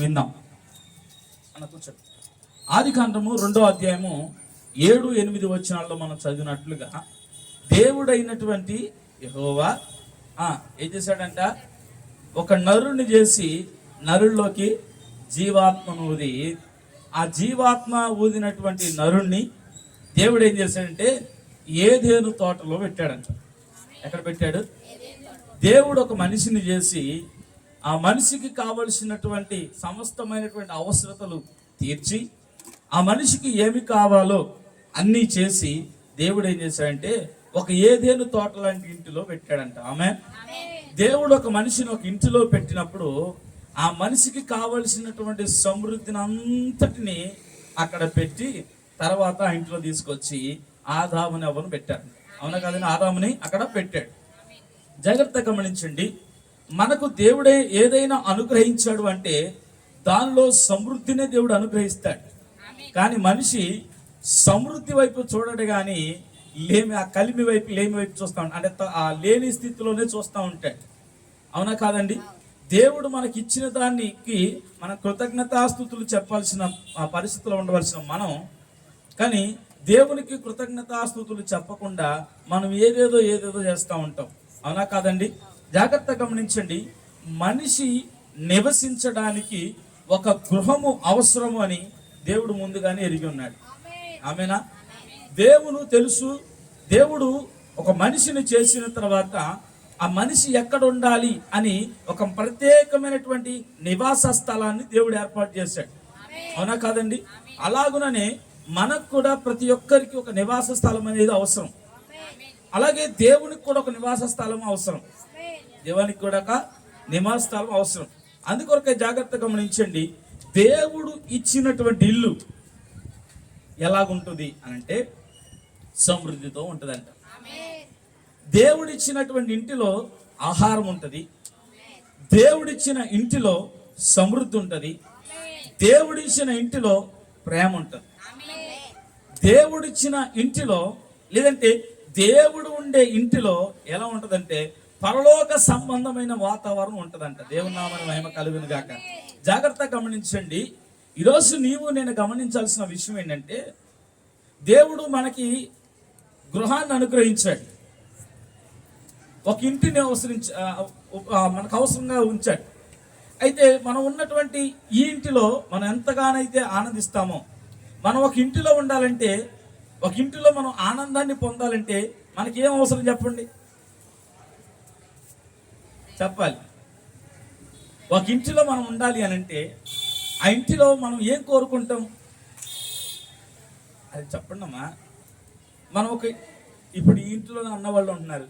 విందాం అన్న కూర్చోండి. ఆదికాండము 2వ అధ్యాయము 7-8 వచనాల్లో మనం చదివినట్లుగా దేవుడైనటువంటి యెహోవా ఏం చేశాడంట, ఒక నరుని చేసి నరుల్లోకి జీవాత్మను ఊది, ఆ జీవాత్మ ఊదినటువంటి నరుణ్ణి దేవుడు ఏం చేశాడంటే ఏదేను తోటలో పెట్టాడంట. ఎక్కడ పెట్టాడు? దేవుడు ఒక మనిషిని చేసి ఆ మనిషికి కావలసినటువంటి సమస్తమైనటువంటి అవసరతలు తీర్చి ఆ మనిషికి ఏమి కావాలో అన్నీ చేసి దేవుడు ఏం చేశాడంటే ఒక ఏదేను తోట లాంటి ఇంటిలో పెట్టాడంట. ఆమె దేవుడు ఒక మనిషిని ఒక ఇంటిలో పెట్టినప్పుడు ఆ మనిషికి కావలసినటువంటి సమృద్ధిని అంతటిని అక్కడ పెట్టి తర్వాత ఆ ఇంట్లో తీసుకొచ్చి ఆదాముని అవ్వను పెట్టాడు. అవునా కదండి? ఆదాముని అక్కడ పెట్టాడు. జాగ్రత్త గమనించండి, మనకు దేవుడే ఏదైనా అనుగ్రహించాడు అంటే దానిలో సమృద్ధినే దేవుడు అనుగ్రహిస్తాడు. కానీ మనిషి సమృద్ధి వైపు చూడడు, కానీ ఆ కలిమి వైపు లేమి వైపు చూస్తూ ఉంటాడు. అంటే ఆ లేని స్థితిలోనే చూస్తూ ఉంటాడు. అవునా కాదండి? దేవుడు మనకి ఇచ్చిన దానికి మన కృతజ్ఞతాస్తుతులు చెప్పాల్సిన పరిస్థితిలో ఉండవలసిన మనం, కానీ దేవునికి కృతజ్ఞతాస్తుతులు చెప్పకుండా మనం ఏదేదో చేస్తూ ఉంటాం. అవునా కాదండి? జాగ్రత్త గమనించండి, మనిషి నివసించడానికి ఒక గృహము అవసరము అని దేవుడు ముందుగానే ఎరిగి ఉన్నాడు. ఆమేనా? దేవుడు తెలుసు. దేవుడు ఒక మనిషిని చేసిన తర్వాత ఆ మనిషి ఎక్కడ ఉండాలి అని ఒక ప్రత్యేకమైనటువంటి నివాస స్థలాన్ని దేవుడు ఏర్పాటు చేశాడు. అవునా కాదండి? అలాగుననే మనకు కూడా ప్రతి ఒక్కరికి ఒక నివాస స్థలం అనేది అవసరం. అలాగే దేవునికి కూడా ఒక నివాస స్థలం అవసరం. దేవునికి కూడా ఒక నివాస స్థలం అవసరం. అందుకొరకే జాగ్రత్త గమనించండి, దేవుడు ఇచ్చినటువంటి ఇల్లు ఎలాగుంటుంది అనంటే సమృద్ధితో ఉంటుందంట. దేవుడిచ్చినటువంటి ఇంటిలో ఆహారం ఉంటుంది, దేవుడిచ్చిన ఇంటిలో సమృద్ధి ఉంటుంది, దేవుడిచ్చిన ఇంటిలో ప్రేమ ఉంటుంది, దేవుడిచ్చిన ఇంటిలో లేదంటే దేవుడు ఉండే ఇంటిలో ఎలా ఉంటుందంటే పరలోక సంబంధమైన వాతావరణం ఉంటుందంట. దేవుని నామమున మహిమ కలుగును గాక. జాగ్రత్తగా గమనించండి, ఈరోజు నీవు నేను గమనించాల్సిన విషయం ఏంటంటే దేవుడు మనకి గృహాన్ని అనుగ్రహించాడు, ఒక ఇంటిని మనకు అవసరంగా ఉంచాడు. అయితే మనం ఉన్నటువంటి ఈ ఇంటిలో మనం ఎంతగానైతే ఆనందిస్తామో, మనం ఒక ఇంటిలో ఉండాలంటే, ఒక ఇంటిలో మనం ఆనందాన్ని పొందాలంటే మనకి ఏం అవసరం చెప్పండి, చెప్పాలి. ఒక ఇంటిలో మనం ఉండాలి అని అంటే ఆ ఇంటిలో మనం ఏం కోరుకుంటాం అది చెప్పండి అమ్మా. మనం ఇప్పుడు ఈ ఇంట్లో అన్నవాళ్ళు ఉంటున్నారు,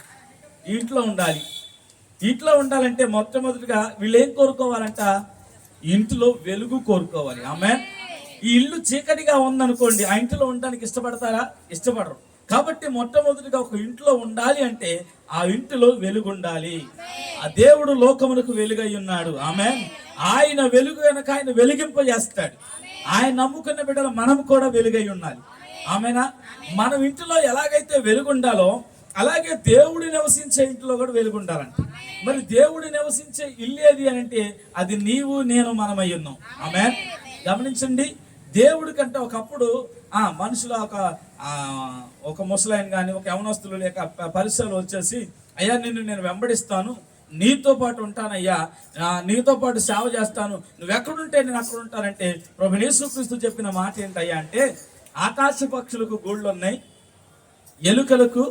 ఈ ఇంట్లో ఉండాలి. ఇంట్లో ఉండాలంటే మొట్టమొదటిగా వీళ్ళు ఏం కోరుకోవాలంట, ఇంటిలో వెలుగు కోరుకోవాలి. ఆమె ఈ ఇల్లు చీకటిగా ఉందనుకోండి, ఆ ఇంటిలో ఉండడానికి ఇష్టపడతారా? ఇష్టపడరు. కాబట్టి మొట్టమొదటిగా ఒక ఇంట్లో ఉండాలి అంటే ఆ ఇంటిలో వెలుగు ఉండాలి. ఆ దేవుడు లోకమునకు వెలుగై ఉన్నాడు. ఆమేన్. ఆయన వెలుగు కనుక ఆయన వెలిగింపజేస్తాడు. ఆయన నమ్ముకున్న బిడ్డలు మనం కూడా వెలుగై ఉండాలి. ఆమేనా? మనం ఇంటిలో ఎలాగైతే వెలుగు ఉండాలో అలాగే దేవుడు నివసించే ఇంట్లో కూడా వెలుగు ఉండాలంట. మరి దేవుడు నివసించే ఇల్లు ఏది అని అంటే అది నీవు నేను మనమై ఉన్నాం. ఆమేన్. గమనించండి, దేవుడి కంటే ఒకప్పుడు మనుషులు ఒక ముసలాయన కానీ ఒక యవనస్తులు లేక పరిసరాలు వచ్చేసి, అయ్యా నేను వెంబడిస్తాను, నీతో పాటు ఉంటానయ్యా, నీతో పాటు సేవ చేస్తాను, నువ్వు ఎక్కడుంటే నేను అక్కడ ఉంటానంటే ప్రభు యేసుక్రీస్తు చెప్పిన మాట ఏంటయ్యా అంటే, ఆకాశ పక్షులకు గూళ్ళు ఉన్నాయి, ఎలుకలకు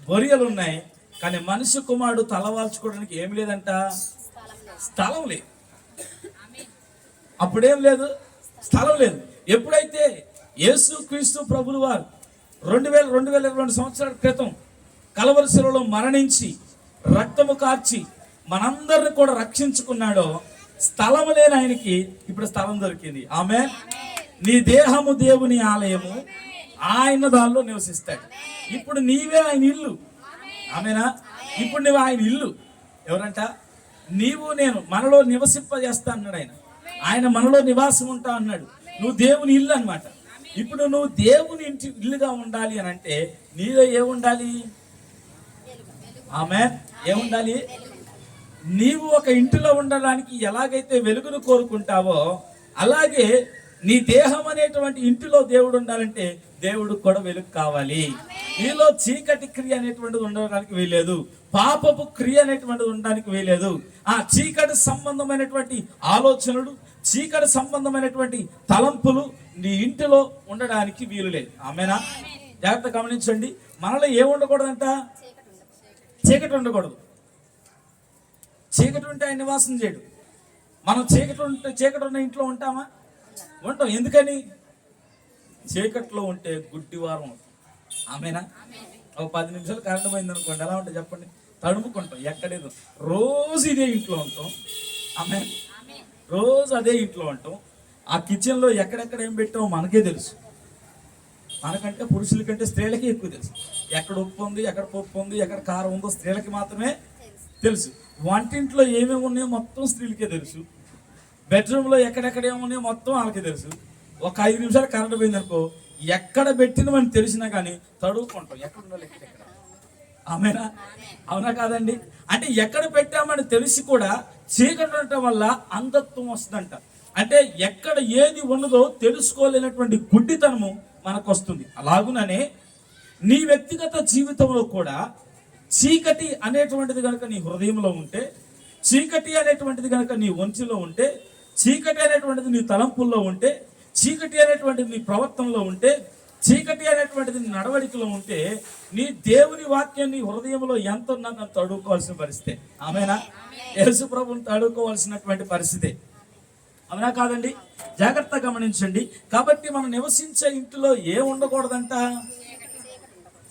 బొరియలు ఉన్నాయి, కానీ మనిషి కుమారుడు తలవాల్చుకోవడానికి ఏమి లేదంట, స్థలం లేదు. అప్పుడేం లేదు, స్థలం లేదు. ఎప్పుడైతే యేసుక్రీస్తు ప్రభులు వారు 2022 సంవత్సరాల క్రితం కలవరి శిలువలో మరణించి రక్తము కార్చి మనందరిని కూడా రక్షించుకున్నాడో, స్థలం లేని ఆయనకి ఇప్పుడు స్థలం దొరికింది. ఆమె నీ దేహము దేవుని ఆలయము, ఆయన దానిలో నివసిస్తాడు. ఇప్పుడు నీవే ఆయన ఇల్లు. ఆమెనా? ఇప్పుడు నువ్వు ఆయన ఇల్లు. ఎవరంట? నీవు నేను మనలో నివసింపజేస్తా అన్నాడు ఆయన. ఆయన మనలో నివాసం ఉంటా అన్నాడు. నువ్వు దేవుని ఇల్లు అన్నమాట. ఇప్పుడు నువ్వు దేవుని ఇంటి ఇల్లుగా ఉండాలి అని అంటే నీలో ఏముండాలి? ఆమె ఏముండాలి? నీవు ఒక ఇంటిలో ఉండడానికి ఎలాగైతే వెలుగును కోరుకుంటావో అలాగే నీ దేహం అనేటువంటి ఇంటిలో దేవుడు ఉండాలంటే దేవుడు కూడా వెలుగు కావాలి. నీలో చీకటి క్రియ అనేటువంటిది ఉండడానికి వీలేదు, పాపపు క్రియ అనేటువంటిది ఉండడానికి వీలేదు. ఆ చీకటి సంబంధమైనటువంటి ఆలోచనలు, చీకటి సంబంధమైనటువంటి తలంపులు నీ ఇంటిలో ఉండడానికి వీలు లేదు. ఆమేనా? జాగ్రత్త గమనించండి. మనలో ఏం ఉండకూడదంట? చీకటి ఉండకూడదు. చీకటి ఉంటే ఆయన నివాసం చేయడు. మనం చీకటి ఉన్న ఇంట్లో ఉంటామా? ఉంటాం. ఎందుకని? చీకట్లో ఉంటే గుడ్డివారం అవుతాం. ఆమేనా? ఒక 10 నిమిషాలు కరెంట్ పోయింది అనుకోండి, ఎలా ఉంటుంది చెప్పండి? తడుముకుంటాం. ఎక్కడేదో రోజు ఇదే ఇంట్లో ఉంటాం. ఆమె రోజు అదే ఇంట్లో ఉంటాం. ఆ కిచెన్లో ఎక్కడెక్కడ ఏం పెట్టామో మనకే తెలుసు. మనకంటే పురుషుల కంటే స్త్రీలకి ఎక్కువ తెలుసు. ఎక్కడ ఉప్పు ఉంది, ఎక్కడ పప్పు ఉంది, ఎక్కడ కారం ఉందో స్త్రీలకి మాత్రమే తెలుసు. వంటింట్లో ఏమేమి ఉన్నాయో మొత్తం స్త్రీలకే తెలుసు. బెడ్రూమ్లో ఎక్కడెక్కడ ఏమున్నాయో మొత్తం వాళ్ళకి తెలుసు. ఒక 5 నిమిషాలు కరెంట్ పోయిందనుకో, ఎక్కడ పెట్టినవని తెలిసినా కానీ తడువుకుంటాం. ఎక్కడ ఉండాలి, ఎక్కడెక్కడ. ఆమేనా? అవునా కాదండి? అంటే ఎక్కడ పెట్టామని తెలిసి కూడా చీకటి ఉండటం వల్ల అంధత్వం వస్తుందంట. అంటే ఎక్కడ ఏది ఉన్నదో తెలుసుకోలేనటువంటి గుడ్డితనము మనకు వస్తుంది. అలాగుననే నీ వ్యక్తిగత జీవితంలో కూడా చీకటి అనేటువంటిది కనుక నీ హృదయంలో ఉంటే, చీకటి అనేటువంటిది కనుక నీ వంశంలో ఉంటే, చీకటి అనేటువంటిది నీ తలంపుల్లో ఉంటే, చీకటి అనేటువంటిది నీ ప్రవర్తనలో ఉంటే, చీకటి అనేటువంటిది నీ నడవడికలో ఉంటే, నీ దేవుని వాక్యం నీ హృదయంలో ఎంత ఉన్నదో అంత అడుక్కోవాల్సిన పరిస్థితి. ఆమేనా? యేసు ప్రభువుని అడుక్కోవాల్సినటువంటి పరిస్థితి. అవునా కాదండి? జాగ్రత్త గమనించండి. కాబట్టి మనం నివసించే ఇంటిలో ఏం ఉండకూడదంట?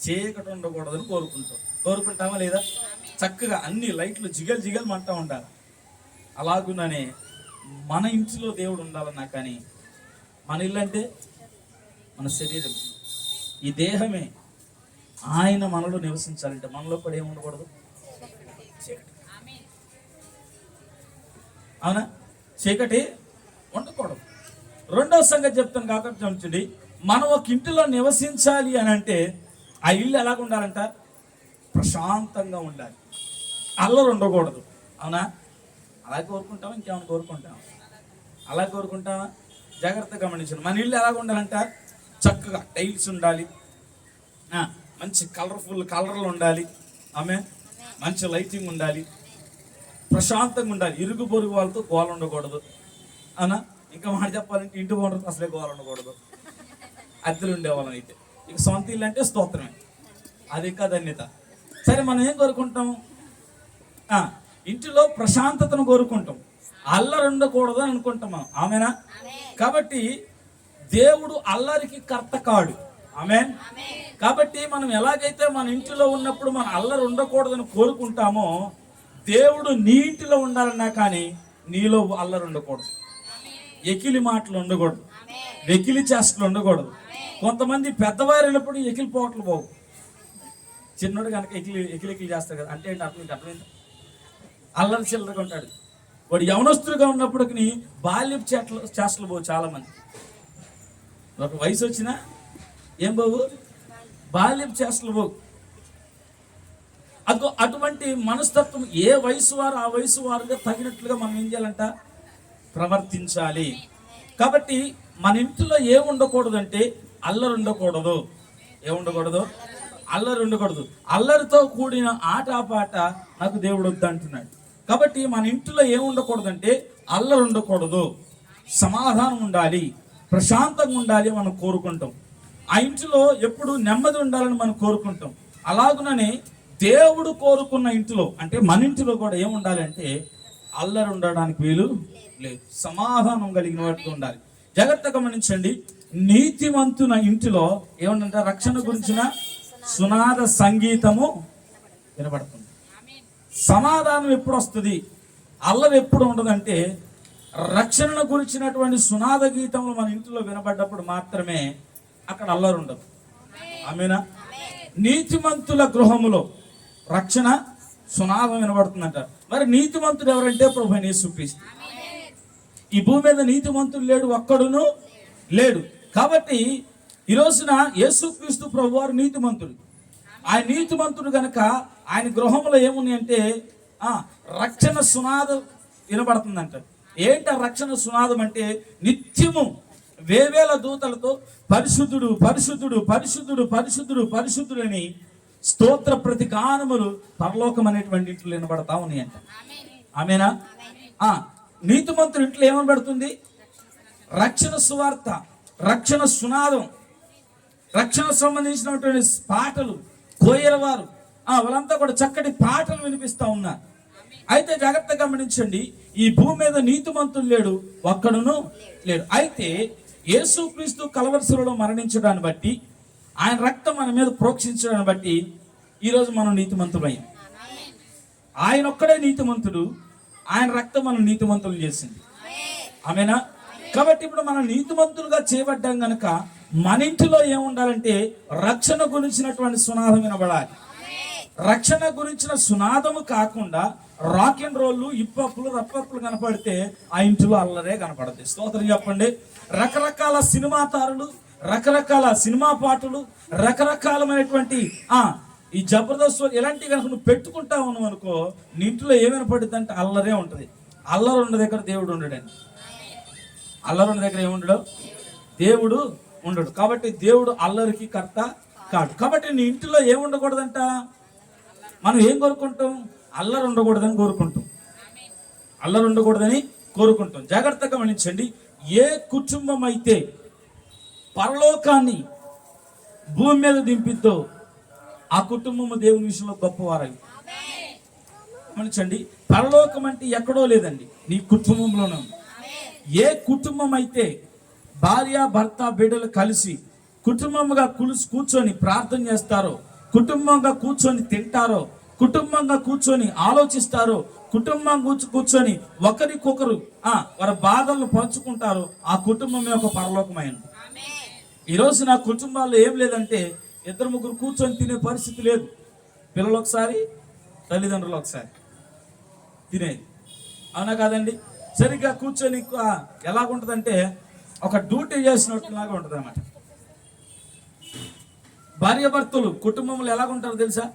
చీకటి ఉండకూడదని కోరుకుంటామా లేదా? చక్కగా అన్ని లైట్లు జిగల్ జిగల్ మంటా ఉండాలి. అలాగుననే మన ఇంటిలో దేవుడు ఉండాలన్నా కానీ, మన ఇల్లు అంటే మన శరీరం, ఈ దేహమే. ఆయన మనలో నివసించాలంటే మనలో కూడా ఏమి ఉండకూడదు? చీకటి. అవునా? చీకటి ఉండకూడదు. రెండవ సంగతి చెప్తాను కాబట్టి గమనించండి. మనం ఒక ఇంటిలో నివసించాలి అని అంటే ఆ ఇల్లు ఎలాగ ఉండాలంట? ప్రశాంతంగా ఉండాలి. అల్లరి ఉండకూడదు. అవునా? అలా కోరుకుంటామా? ఇంకేమైనా కోరుకుంటామా? అలా కోరుకుంటామా? జాగ్రత్తగా గమనించండి. మన ఇల్లు ఎలాగ ఉండాలంట? చక్కగా టైల్స్ ఉండాలి, మంచి కలర్లు ఉండాలి, ఆమె మంచి లైటింగ్ ఉండాలి, ప్రశాంతంగా ఉండాలి. ఇరుగు పొరుగు వాళ్ళతో గోల ఉండకూడదు. అవునా? ఇంకా మాట చెప్పాలంటే ఇంటి ఓనర్తో అసలే గోల ఉండకూడదు. అద్దెలు ఉండేవాళ్ళం అయితే. ఇక సొంత ఇల్లు అంటే స్తోత్రమే, అది ఇంకా ధన్యత. సరే, మనం ఏం కోరుకుంటాం? ఇంటిలో ప్రశాంతతను కోరుకుంటాం, అల్లరి ఉండకూడదు అని అనుకుంటాం మనం. ఆమెనా? కాబట్టి దేవుడు అల్లరికి కర్త కాడు. ఆమేన్. కాబట్టి మనం ఎలాగైతే మన ఇంటిలో ఉన్నప్పుడు మన అల్లరి ఉండకూడదని కోరుకుంటామో, దేవుడు నీ ఇంటిలో ఉండాలన్నా కానీ నీలో అల్లరి ఉండకూడదు, ఎకిలి మాటలు ఉండకూడదు, వెకిలి చేష్టలు ఉండకూడదు. కొంతమంది పెద్దవారు అయినప్పుడు ఎకిలి పోట్లు పోవు. చిన్నోడు కనుక ఎకిలి చేస్తాడు కదా, అంటే ఏంటి అర్థమైంది? అల్లరి చిల్లరగా ఉంటాడు. వాడు యవనస్తులుగా ఉన్నప్పటికి బాల్యపు చేష్టలు పోవు. చాలా మంది ఒక వయసు వచ్చినా ఏం బాబు బాల్యపు చేష్టలు పోవు. అటువంటి మనస్తత్వం ఏ వయసు వారు ఆ వయసు వారుగా తగినట్లుగా మనం ఏం చేయాలంట? ప్రవర్తించాలి. కాబట్టి మన ఇంటిలో ఏం ఉండకూడదు అంటే అల్లరి ఉండకూడదు. ఏముండకూడదు? అల్లరి ఉండకూడదు. అల్లరితో కూడిన ఆటపాట నాకు దేవుడు వద్దు అంటున్నాడు. కాబట్టి మన ఇంటిలో ఏం ఉండకూడదంటే అల్లరి ఉండకూడదు, సమాధానం ఉండాలి, ప్రశాంతంగా ఉండాలి మనం కోరుకుంటాం. ఆ ఇంటిలో ఎప్పుడు నెమ్మది ఉండాలని మనం కోరుకుంటాం. అలాగుననే దేవుడు కోరుకున్న ఇంటిలో అంటే మన ఇంటిలో కూడా ఏం ఉండాలి అంటే అల్లరి ఉండడానికి వీలు లేదు, సమాధానం కలిగిన వాటికి ఉండాలి. జాగ్రత్తగా గమనించండి. నీతిమంతున ఇంటిలో ఏమంటే రక్షణ గురించిన సునాద సంగీతము వినబడుతుంది. సమాధానం ఎప్పుడు వస్తుంది, అల్లరి ఎప్పుడు ఉండదంటే రక్షణను గురించినటువంటి సునాద గీతములు మన ఇంటిలో వినబడ్డప్పుడు మాత్రమే అక్కడ అల్లరి ఉండదు. ఆమేనా? నీతిమంతుల గృహములో రక్షణ సునాదం వినబడుతుందంట. మరి నీతిమంతుడు ఎవరంటే ప్రభువైన యేసుక్రీస్తు. ఈ భూమి మీద నీతిమంతుడు లేడు, ఒక్కడును లేడు. కాబట్టి ఈ రోజున యేసుక్రీస్తు ప్రభువారు నీతిమంతుడు. ఆయన నీతిమంతుడు గనక ఆయన గృహంలో ఏమున్నాయి అంటే రక్షణ సునాదం వినబడుతుందంట. ఏంట రక్షణ సునాదం అంటే నిత్యము వేవేల దూతలతో పరిశుద్ధుడు పరిశుద్ధుడు పరిశుద్ధుడు పరిశుద్ధుడు పరిశుద్ధుడు అని స్తోత్ర ప్రతిగానములు పరలోకం అనేటువంటి ఇంట్లో వినబడతా ఉన్నాయంట. ఆమేనా? నీతిమంతుడి ఇంట్లో ఏమనబడుతుంది? రక్షణ సువార్త, రక్షణ సునాదం, రక్షణ సంబంధించినటువంటి పాటలు, కోయల వారు వాళ్ళంతా కూడా చక్కటి పాటలు వినిపిస్తా ఉన్నారు. అయితే జాగ్రత్తగా గమనించండి, ఈ భూమి మీద నీతిమంతుడు లేడు, ఒక్కడును లేడు. అయితే యేసుక్రీస్తు కలవరిశిలలో మరణించడాన్ని బట్టి, ఆయన రక్తం మన మీద ప్రోక్షించడాన్ని బట్టి ఈరోజు మనం నీతిమంతులయ్యాం. ఆయన ఒక్కడే నీతిమంతుడు, ఆయన రక్తం మనం నీతిమంతులు చేసింది. ఆమేనా? కాబట్టి ఇప్పుడు మనం నీతిమంతులుగా చేయబడ్డాం గనక మన ఇంటిలో ఏముండాలంటే రక్షణ గురించినటువంటి సునాదం వినబడాలి. రక్షణ గురించిన సునాదము కాకుండా రాక్ అండ్ రోల్లు, ఇప్పప్పులు, రప్పప్పులు కనపడితే ఆ ఇంటిలో అల్లరే కనపడదు. స్తోత్రం చెప్పండి. రకరకాల సినిమా తారులు, రకరకాల సినిమా పాటలు, రకరకాలమైనటువంటి ఈ జబర్దస్త్ ఇలాంటివి కనుక నువ్వు పెట్టుకుంటా ఉన్నావు అనుకో, నీ ఇంట్లో ఏమైనా పడుతుంది అంటే అల్లరే ఉంటుంది. అల్లరి ఉన్న దగ్గర దేవుడు ఉండడండి. అల్లరి ఉన్న దగ్గర ఏముండడు? దేవుడు ఉండడు. కాబట్టి దేవుడు అల్లరికి కర్త కాడు. కాబట్టి నీ ఇంటిలో ఏముండకూడదంట? మనం ఏం కోరుకుంటాం? అల్లరి ఉండకూడదని కోరుకుంటాం. అల్లరి ఉండకూడదని కోరుకుంటాం. జాగ్రత్తగా గమనించండి. ఏ కుటుంబం అయితే పరలోకాన్ని భూమి మీద దింపిద్దో ఆ కుటుంబము దేవుని విషయంలో గొప్పవారై. గమనించండి, పరలోకం అంటే ఎక్కడో లేదండి, నీ కుటుంబంలోనే ఉంది. ఏ కుటుంబం అయితే భార్య భర్త బిడ్డలు కలిసి కుటుంబంగా కూర్చొని ప్రార్థన చేస్తారో, కుటుంబంగా కూర్చొని తింటారో, కుటుంబంగా కూర్చొని ఆలోచిస్తారో, కుటుంబం కూర్చొని ఒకరికొకరు వారి బాధలను పంచుకుంటారో ఆ కుటుంబమే ఒక పరలోకమైనది. ఈరోజు నా కుటుంబాల్లో ఏం లేదంటే ఇద్దరు ముగ్గురు కూర్చొని తినే పరిస్థితి లేదు. పిల్లలు ఒకసారి, తల్లిదండ్రులు ఒకసారి తినేది. అవునా కాదండి? సరిగ్గా కూర్చొని ఎలాగుంటుందంటే ఒక డ్యూటీ చేసినట్టులాగా ఉంటుంది అన్నమాట. భార్యాభర్తలు కుటుంబంలో ఎలాగుంటారు తెలుసా?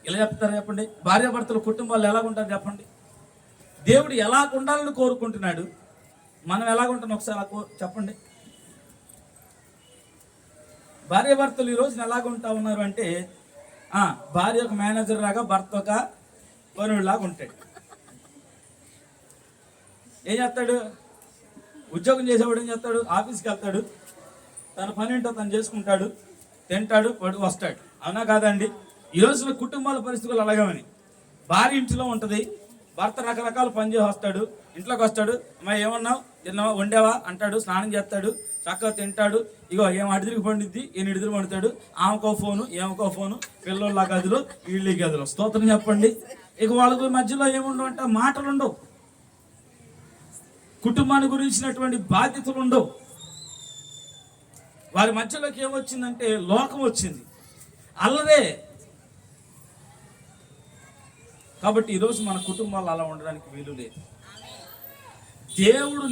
ఎలా చెప్తారు చెప్పండి? భార్యాభర్తలు కుటుంబాలు ఎలాగుంటారు చెప్పండి? దేవుడు ఎలాగ ఉండాలని కోరుకుంటున్నాడు, మనం ఎలాగుంటున్నాం ఒకసారి చెప్పండి. భార్యాభర్తలు ఈ రోజున ఎలాగుంటా ఉన్నారు అంటే భార్య ఒక మేనేజర్ లాగా, భర్త ఒక పనులాగా ఉంటాడు. ఏం చేస్తాడు? ఉద్యోగం చేసేవాడు ఏం చేస్తాడు? ఆఫీస్కి వెళ్తాడు, తన పని ఏంటో తను చేసుకుంటాడు, తింటాడు, వస్తాడు. అవునా కాదండి? ఈ రోజున కుటుంబాల పరిస్థితులు అలాగేమని. భార్య ఇంట్లో ఉంటుంది, భర్త రకరకాల పని చేసి వస్తాడు, ఇంట్లోకి వస్తాడు, అమ్మాయి ఏమన్నావు, తిన్నావా, వండావా అంటాడు, స్నానం చేస్తాడు, చక్కగా తింటాడు. ఇగో ఏం అడిదిరికి పండిద్ది, ఈయన ఇడిదిరి పండుతాడు, ఆమెకో ఫోను, ఏమకో ఫోను, పిల్లల గదిలో, వీళ్ళ గదిలో. స్తోత్రం చెప్పండి. ఇక వాళ్ళ మధ్యలో ఏముండవు అంటే మాటలు ఉండవు, కుటుంబాన్ని గురించినటువంటి బాధ్యతలు ఉండవు. వారి మధ్యలోకి ఏమొచ్చిందంటే లోకం వచ్చింది, అల్లరే. కాబట్టి ఈరోజు మన కుటుంబాలు అలా ఉండడానికి వీలు లేదు. దేవుడు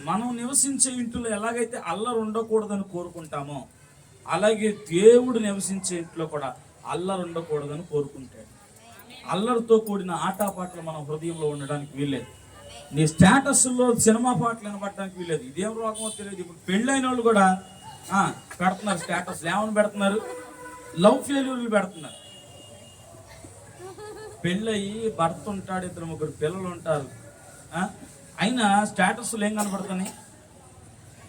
మనం నివసించే ఇంట్లో ఎలాగైతే అల్లరి ఉండకూడదని కోరుకుంటామో, అలాగే దేవుడు నివసించే ఇంట్లో కూడా అల్లరి ఉండకూడదని కోరుకుంటాడు. అల్లరితో కూడిన ఆటపాటలు మన హృదయంలో ఉండడానికి వీల్లేదు. నీ స్టేటస్లో సినిమా పాటలు వినబడడానికి వీల్లేదు. ఇదేం రోగమో తెలియదు. ఇప్పుడు పెళ్ళైన వాళ్ళు కూడా పెడుతున్నారు స్టేటస్. ఏమని పెడుతున్నారు? లవ్ ఫెయిల్యూర్లు పెడుతున్నారు. పెళ్ళయి భర్త ఉంటాడు, ఇద్దరు ముగ్గురు పిల్లలు ఉంటారు, అయినా స్టేటస్లు ఏం కనపడుతున్నాయి?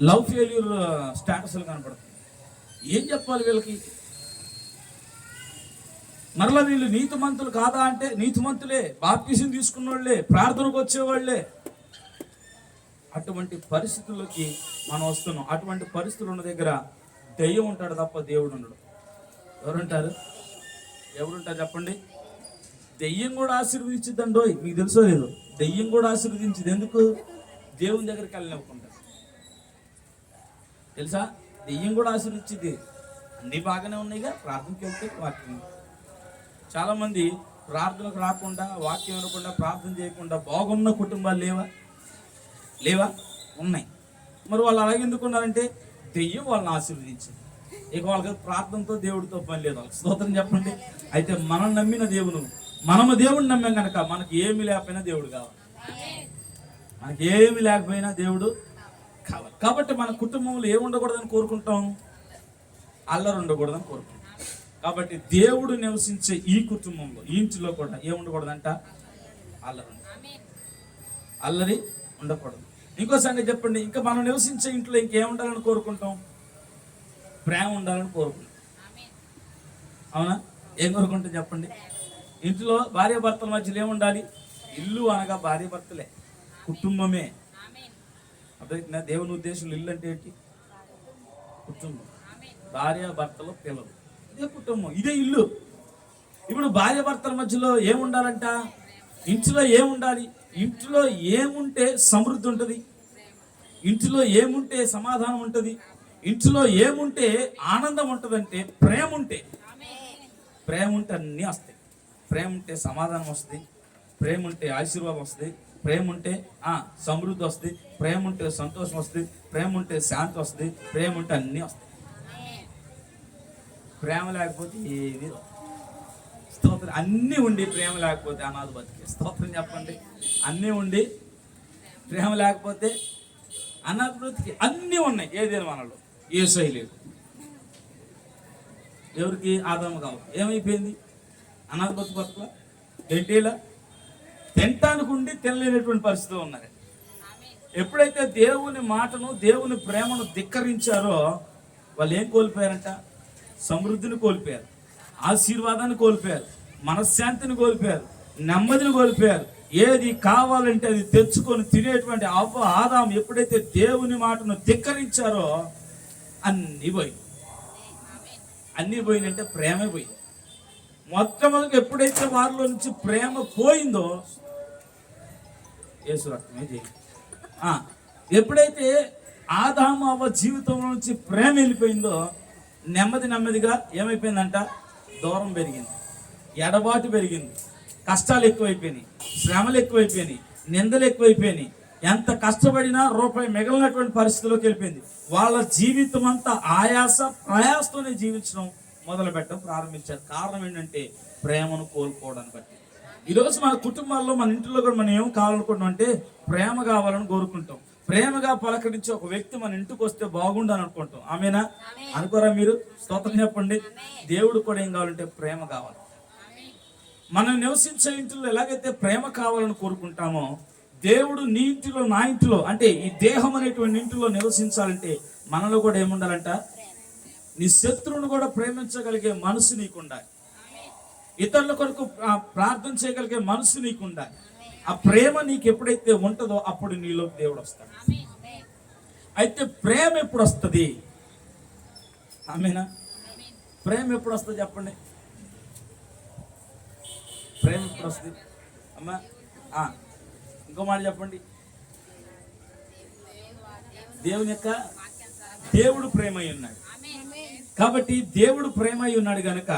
లవ్ ఫెయిల్యూర్ స్టేటస్లు కనపడుతున్నాయి. ఏం చెప్పాలి వీళ్ళకి? మరలా వీళ్ళు నీతిమంతులు కాదా అంటే నీతిమంతులే, బాప్తిసం తీసుకున్న వాళ్ళే, ప్రార్థనకు వచ్చేవాళ్లే. అటువంటి పరిస్థితుల్లోకి మనం వస్తున్నాం. అటువంటి పరిస్థితులు ఉన్న దగ్గర దెయ్యం ఉంటాడు తప్ప దేవుడు ఉండడు. ఎవరుంటారు? ఎవరుంటారు చెప్పండి? దెయ్యం కూడా ఆశీర్వదించిద్దండో. మీకు తెలుసో లేదు, దెయ్యం కూడా ఆశీర్వదించింది. ఎందుకు? దేవుని దగ్గరికి వెళ్ళనివ్వకుండా. తెలుసా? దెయ్యం కూడా ఆశీర్వదించింది. అన్నీ బాగానే ఉన్నాయిగా, ప్రార్థనకి వెళ్తే వాక్యం. చాలామంది ప్రార్థనకు రాకుండా, వాక్యం వినకుండా, ప్రార్థన చేయకుండా బాగున్న కుటుంబాలు లేవా? ఉన్నాయి. మరి వాళ్ళు అలాగెందుకున్నారంటే దెయ్యం వాళ్ళని ఆశీర్వదించింది. ఇక వాళ్ళకి ప్రార్థనతో దేవుడితో పని లేదు. వాళ్ళకి స్తోత్రం చెప్పండి. అయితే మనం నమ్మిన దేవుడు మనము దేవుడిని నమ్మాం కనుక మనకి ఏమి లేకపోయినా దేవుడు కావాలి, మనకి ఏమి లేకపోయినా దేవుడు కావాలి. కాబట్టి మన కుటుంబంలో ఏమి ఉండకూడదని కోరుకుంటాం? అల్లరి ఉండకూడదని కోరుకుంటాం. కాబట్టి దేవుడు నివసించే ఈ కుటుంబంలో, ఈ ఇంటిలో కూడా ఏముండకూడదంట? అల్లరి ఉండకూడదు. ఇంకో సంగతి చెప్పండి, ఇంకా మనం నివసించే ఇంట్లో ఇంకేముండాలని కోరుకుంటాం? ప్రేమ ఉండాలని కోరుకుంటాం. అవునా? ఏం కోరుకుంటాం చెప్పండి? ఇంట్లో భార్య భర్తల మధ్యలో ఏముండాలి? ఇల్లు అనగా భార్య భర్తలే, కుటుంబమే. అదే దేవుని ఉద్దేశంలో ఇల్లు అంటే ఏంటి? కుటుంబం, భార్య భర్తలు, పిల్లలు, ఇదే కుటుంబం, ఇదే ఇల్లు. ఇప్పుడు భార్య భర్తల మధ్యలో ఏముండాలంట? ఇంట్లో ఏముండాలి? ఇంట్లో ఏముంటే సమృద్ధి ఉంటుంది, ఇంట్లో ఏముంటే సమాధానం ఉంటుంది, ఇంట్లో ఏముంటే ఆనందం ఉంటుందంటే ప్రేమ ఉంటే. ప్రేమ ఉంటే అన్నీ వస్తాయి. ప్రేమ ఉంటే సమాధానం వస్తుంది, ప్రేమ ఉంటే ఆశీర్వాదం వస్తుంది, ప్రేమ ఉంటే సమృద్ధి వస్తుంది, ప్రేమ ఉంటే సంతోషం వస్తుంది, ప్రేమ ఉంటే శాంతి వస్తుంది, ప్రేమ ఉంటే అన్నీ వస్తాయి. ప్రేమ లేకపోతే ఏది స్తోత్రం. అన్నీ ఉండి ప్రేమ లేకపోతే అనాథ బతికే. స్తోత్రం చెప్పండి. అన్నీ ఉండి ప్రేమ లేకపోతే అనాథ బ్రతికి. అన్నీ ఉన్నాయి, ఏదైనా మనలో యేసయ్య లేదు. ఎవరికి? ఆదాము కావు. ఏమైపోయింది? అనాథ బతుకుల గడ్డీలా తినటానికి ఉండి తినలేనటువంటి పరిస్థితిలో ఉన్నారు. ఎప్పుడైతే దేవుని మాటను, దేవుని ప్రేమను ధిక్కరించారో వాళ్ళు ఏం కోల్పోయారంట? సమృద్ధిని కోల్పోయారు, ఆశీర్వాదాన్ని కోల్పోయారు, మనశ్శాంతిని కోల్పోయారు, నెమ్మదిని కోల్పోయారు. ఏది కావాలంటే అది తెచ్చుకొని తినేటువంటి ఆదాము ఎప్పుడైతే దేవుని మాటను ధిక్కరించారో అన్నీ పోయి. అన్నీ పోయిందంటే ప్రేమే పోయింది. మొట్టమొదటి ఎప్పుడైతే వారిలో నుంచి ప్రేమ పోయిందో యేసు రక్తమే చేయి. ఎప్పుడైతే ఆదాము అవ్వ జీవితంలో నుంచి ప్రేమ వెళ్ళిపోయిందో నెమ్మదిగా ఏమైపోయిందంట? దూరం పెరిగింది, ఎడబాటు పెరిగింది, కష్టాలు ఎక్కువైపోయినాయి, శ్రమలు ఎక్కువైపోయినాయి, నిందలు ఎక్కువైపోయినాయి. ఎంత కష్టపడినా రూపాయి మిగిలినటువంటి పరిస్థితిలోకి వెళ్ళిపోయింది. వాళ్ళ జీవితం అంతా ప్రయాసతోనే జీవించడం మొదలుపెట్టడం ప్రారంభించారు. కారణం ఏంటంటే ప్రేమను కోల్పోవడాన్ని బట్టి. ఈరోజు మన కుటుంబాల్లో, మన ఇంట్లో కూడా మనం ఏం కావాలనుకుంటాం అంటే ప్రేమ కావాలని కోరుకుంటాం. ప్రేమగా పలకరించి ఒక వ్యక్తి మన ఇంటికి వస్తే బాగుండని అనుకుంటాం. ఆమెనా? అనుకోరా మీరు? స్తోత్రం చెప్పండి. దేవుడు కూడా ఏం కావాలంటే ప్రేమ కావాలి. మనం నివసించే ఇంట్లో ఎలాగైతే ప్రేమ కావాలని కోరుకుంటామో, దేవుడు నీ ఇంటిలో, నా ఇంటిలో, అంటే ఈ దేహం అనేటువంటి ఇంటిలో నివసించాలంటే మనలో కూడా ఏముండాలంట? నీ శత్రువును కూడా ప్రేమించగలిగే మనసు నీకు ఉండాలి. ఇతరుల కొరకు ప్రార్థన చేయగలిగే మనసు నీకు ఉండాలి. ఆ ప్రేమ నీకు ఎప్పుడైతే ఉంటుందో అప్పుడు నీలో దేవుడు వస్తాడు. అయితే ప్రేమ ఎప్పుడు వస్తుంది? ఆమేనా? ప్రేమ ఎప్పుడు వస్తుంది చెప్పండి? ప్రేమ ఎప్పుడు వస్తుంది అమ్మా? ఇంకో మాట చెప్పండి. దేవుడు ప్రేమ అయి ఉన్నాడు కాబట్టి, దేవుడు ప్రేమ అయి ఉన్నాడు గనక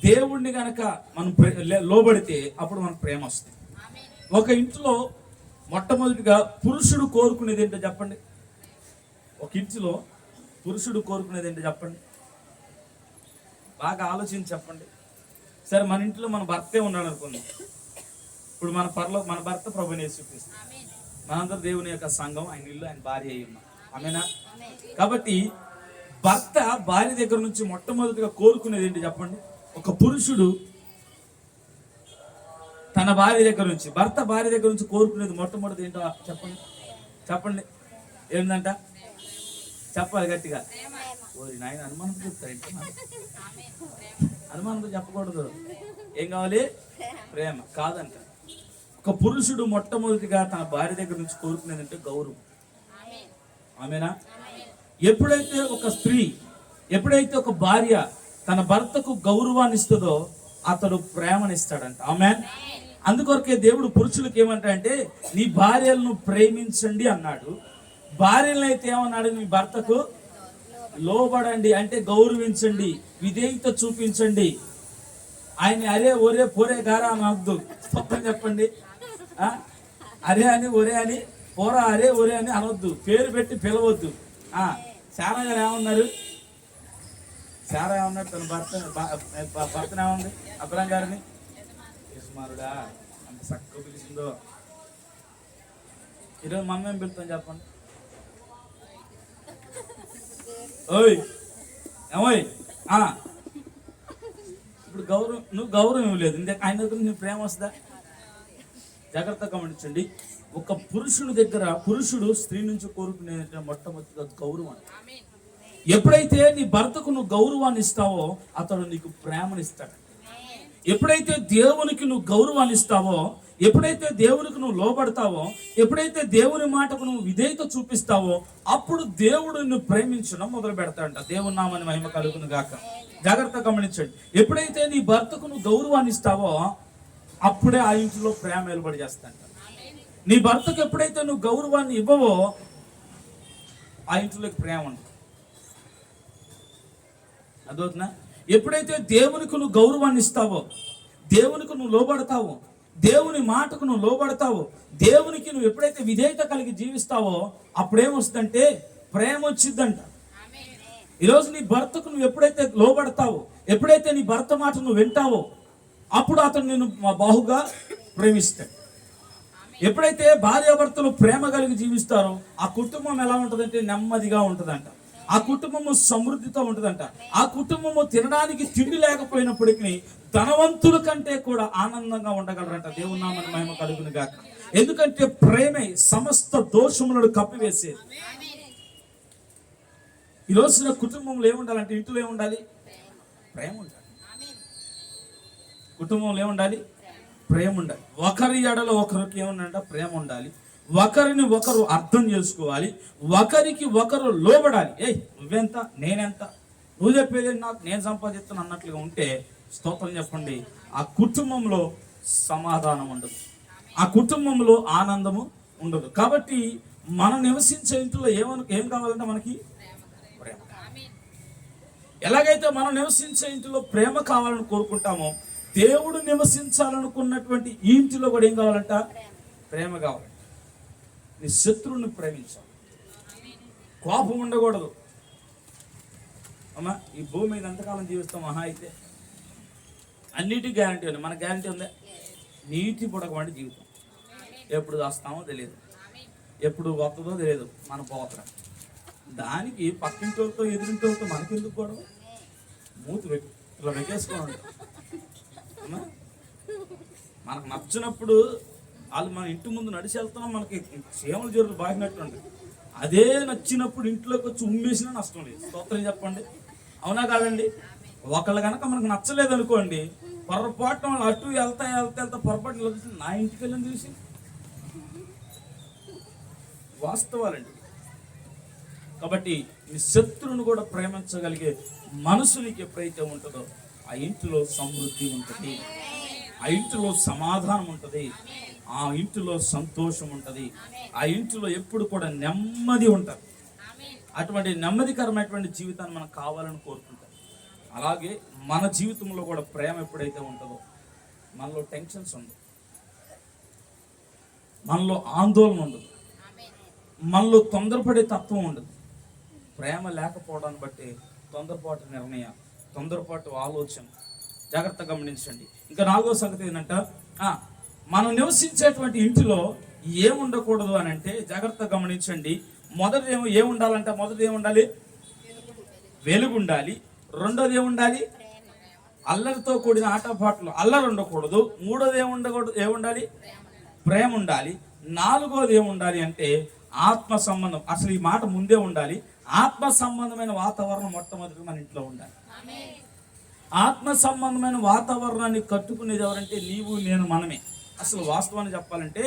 దేవుడిని గనక మనం లోబడితే అప్పుడు మనకు ప్రేమ వస్తుంది. ఒక ఇంట్లో మొట్టమొదటిగా పురుషుడు కోరుకునేది ఏంటో చెప్పండి? ఒక ఇంటిలో పురుషుడు కోరుకునేది ఏంటో చెప్పండి? బాగా ఆలోచించి చెప్పండి. సరే, మన ఇంట్లో మన భర్తే ఉన్నాడు అనుకుందాం. ఇప్పుడు మన భర్త ప్రభువుని యేసుక్రీస్తు, మనందరూ దేవుని యొక్క సంఘం, ఆయన ఇల్లు, ఆయన భార్య అయి ఉన్నాం. ఆమేనా? కాబట్టి భర్త భార్య దగ్గర నుంచి మొట్టమొదటిగా కోరుకునేది ఏంటి చెప్పండి? ఒక పురుషుడు తన భార్య దగ్గర నుంచి, భర్త భార్య దగ్గర నుంచి కోరుకునేది మొట్టమొదటి ఏంటో చెప్పండి. ఏంటంట? చెప్పాలి గట్టిగా. ఓరి నాయన, అనుమానంతో చెప్తారు. అనుమానంతో చెప్పకూడదు. ఏం కావాలి? ప్రేమ కాదంట. ఒక పురుషుడు మొట్టమొదటిగా తన భార్య దగ్గర నుంచి కోరుకునేదంటే గౌరవం. ఆమేనా? ఎప్పుడైతే ఒక స్త్రీ, ఎప్పుడైతే ఒక భార్య తన భర్తకు గౌరవాన్ని ఇస్తుందో అతడు ప్రేమనిస్తాడంట. ఆమేన్. అందుకొరకే దేవుడు పురుషులకు ఏమంటాడంటే నీ భార్యలను ప్రేమించండి అన్నాడు. భార్యలను అయితే ఏమన్నాడు? నీ భర్తకు లోబడండి, అంటే గౌరవించండి, విధేయత చూపించండి. ఆయన అరే ఒరే పోరే గారా అనొద్దు. తప్పని చెప్పండి. అరే అని, ఒరే అని, పోరా అరే ఒరే అని అనొద్దు. పేరు పెట్టి పిలవద్దు. చాలా ఏమన్నారు? సారా ఏమన్నాడు తన భర్తను ఏముంది అబ్రాం గారిని యజమానుడా అంత చక్కగా పిలిచిందో. ఈరోజు మనం ఏం పిలుతాం చెప్పండి? ఓయ్ ఏమోయ్ ఇప్పుడు గౌరవం, నువ్వు గౌరవం ఇవ్వలేదు, ఇందాక ఆయన దగ్గర నీ ప్రేమ వస్తుందా? జాగ్రత్తగా గమనించండి. ఒక పురుషుని దగ్గర పురుషుడు స్త్రీ నుంచి కోరుకునే మొట్టమొదటిగా గౌరవం. ఎప్పుడైతే నీ భర్తకు నువ్వు గౌరవాన్ని ఇస్తావో అతడు నీకు ప్రేమను ఇస్తాడు. ఎప్పుడైతే దేవునికి నువ్వు గౌరవాన్ని ఇస్తావో, ఎప్పుడైతే దేవునికి నువ్వు లోబడతావో, ఎప్పుడైతే దేవుని మాటకు నువ్వు విధేయత చూపిస్తావో అప్పుడు దేవుడు నిన్ను ప్రేమించడం మొదలు పెడతాడంట. దేవుని నామని మహిమ కలుగును గాక. జాగ్రత్తగా గమనించండి. ఎప్పుడైతే నీ భర్తకు నువ్వు గౌరవాన్ని ఇస్తావో అప్పుడే ఆ ఇంట్లో ప్రేమ వెలుబడి చేస్తాడంట. నీ భర్తకు ఎప్పుడైతే నువ్వు గౌరవాన్ని ఇవ్వవో ఆ ఇంట్లోకి ప్రేమ ఉండదు. అదవుతున్నా? ఎప్పుడైతే దేవునికి నువ్వు గౌరవాన్ని ఇస్తావో, దేవునికి నువ్వు లోబడతావో, దేవుని మాటకు నువ్వు లోబడతావో, దేవునికి నువ్వు ఎప్పుడైతే విధేయత కలిగి జీవిస్తావో అప్పుడేమొస్తుందంటే ప్రేమ వచ్చిందంట. ఈరోజు నీ భర్తకు నువ్వు ఎప్పుడైతే లోబడతావో, ఎప్పుడైతే నీ భర్త మాట నువ్వు వింటావో అప్పుడు అతను నేను బాహుగా ప్రేమిస్తాడు. ఎప్పుడైతే భార్యాభర్తలు ప్రేమ కలిగి జీవిస్తారో ఆ కుటుంబం ఎలా ఉంటుందంటే నెమ్మదిగా ఉంటుందంట. ఆ కుటుంబము సమృద్ధితో ఉంటుందంట. ఆ కుటుంబము తినడానికి తిండి లేకపోయినప్పటికీ ధనవంతుల కంటే కూడా ఆనందంగా ఉండగలరంట. దేవుని నామమున మహిమ కలుగును గాక. ఎందుకంటే ప్రేమే సమస్త దోషములను కప్పివేసేది. ఈ రోజున కుటుంబంలో ఏముండాలంటే ఇంట్లో ఏముండాలి? ప్రేమ ఉండాలి. కుటుంబంలో ఏముండాలి? ప్రేమ ఉండాలి. ఒకరి ఎడలో ఒకరికి ఏముండాలంట? ప్రేమ ఉండాలి. ఒకరిని ఒకరు అర్థం చేసుకోవాలి. ఒకరికి ఒకరు లోబడాలి. నువ్వెంత నేనెంత, నువ్వు చెప్పేది నాకు, నేను సంపాదిస్తాను అన్నట్లుగా ఉంటే స్తోత్రం చెప్పండి, ఆ కుటుంబంలో సమాధానం ఉండదు, ఆ కుటుంబంలో ఆనందము ఉండదు. కాబట్టి మనం నివసించే ఇంట్లో ఏం కావాలంటే మనకి ప్రేమ. ఎలాగైతే మనం నివసించే ఇంటిలో ప్రేమ కావాలని కోరుకుంటామో దేవుడు నివసించాలనుకున్నటువంటి ఈ ఇంటిలో కూడా ఏం కావాలంట? ప్రేమ కావాలి. నీ శత్రువుని ప్రేమించాలి. కోపం ఉండకూడదు. అమ్మా ఈ భూమి మీద ఎంతకాలం జీవిస్తాం? మహా అయితే అన్నిటికీ గ్యారంటీ ఉంది. మన గ్యారంటీ ఉందా? నీటి పుడకమంటే జీవితం. ఎప్పుడు వస్తామో తెలియదు, ఎప్పుడు వస్తుందో తెలియదు మన పోతరం. దానికి పక్కింటితో ఎదురింటితో మనకెందుకు గొడవ? మూతి ఇలా వెకేసుకోండి. మనకు నచ్చినప్పుడు వాళ్ళు మన ఇంటి ముందు నడిచి వెళ్తున్నాం, మనకి చీమల జరులు బాగినట్టు. అదే నచ్చినప్పుడు ఇంట్లోకి వచ్చి ఉమ్మేసినా నష్టం లేదు. స్తోత్రం చెప్పండి. అవునా కాదండి? ఒకళ్ళు కనుక మనకు నచ్చలేదు అనుకోండి, పొరపాటు వాళ్ళు అటు వెళ్తా పొరపాటు నా ఇంటికి వెళ్ళని చూసి వాస్తవాలండి. కాబట్టి ఈ శత్రువును కూడా ప్రేమించగలిగే మనసు నీకు ఎప్పుడైతే ఉంటుందో ఆ ఇంటిలో సమృద్ధి ఉంటుంది, ఆ ఇంటిలో సమాధానం ఉంటుంది, ఆ ఇంటిలో సంతోషం ఉంటుంది, ఆ ఇంటిలో ఎప్పుడు కూడా నెమ్మది ఉంటుంది. అటువంటి నెమ్మదికరమైనటువంటి జీవితాన్ని మనం కావాలని కోరుకుంటాం. అలాగే మన జీవితంలో కూడా ప్రేమ ఎప్పుడైతే ఉంటుందో మనలో టెన్షన్స్ ఉండదు, మనలో ఆందోళన ఉండదు, మనలో తొందరపడే తత్వం ఉండదు. ప్రేమ లేకపోవడాన్ని బట్టి తొందరపాటు నిర్ణయాలు, తొందరపాటు ఆలోచన. జాగ్రత్తగా గమనించండి. ఇంకా 4వ సంగతి ఏంటంటే మనం నివసించేటువంటి ఇంటిలో ఏముండకూడదు అని అంటే జాగ్రత్తగా గమనించండి. మొదటిది ఏముండాలంటే మొదటిది ఏముండాలి? వెలుగు ఉండాలి. రెండోది ఏముండాలి? అల్లరితో కూడిన ఆటపాటలు, అల్లరి ఉండకూడదు. మూడోది ఏముండాలి? ప్రేమ ఉండాలి. 4వది ఏముండాలి అంటే ఆత్మ సంబంధం. అసలు ఈ మాట ముందే ఉండాలి. ఆత్మ సంబంధమైన వాతావరణం మొట్టమొదటి మన ఇంట్లో ఉండాలి. ఆత్మ సంబంధమైన వాతావరణాన్ని కట్టుకునేది ఎవరంటే నీవు నేను మనమే. అసలు వాస్తవాన్ని చెప్పాలంటే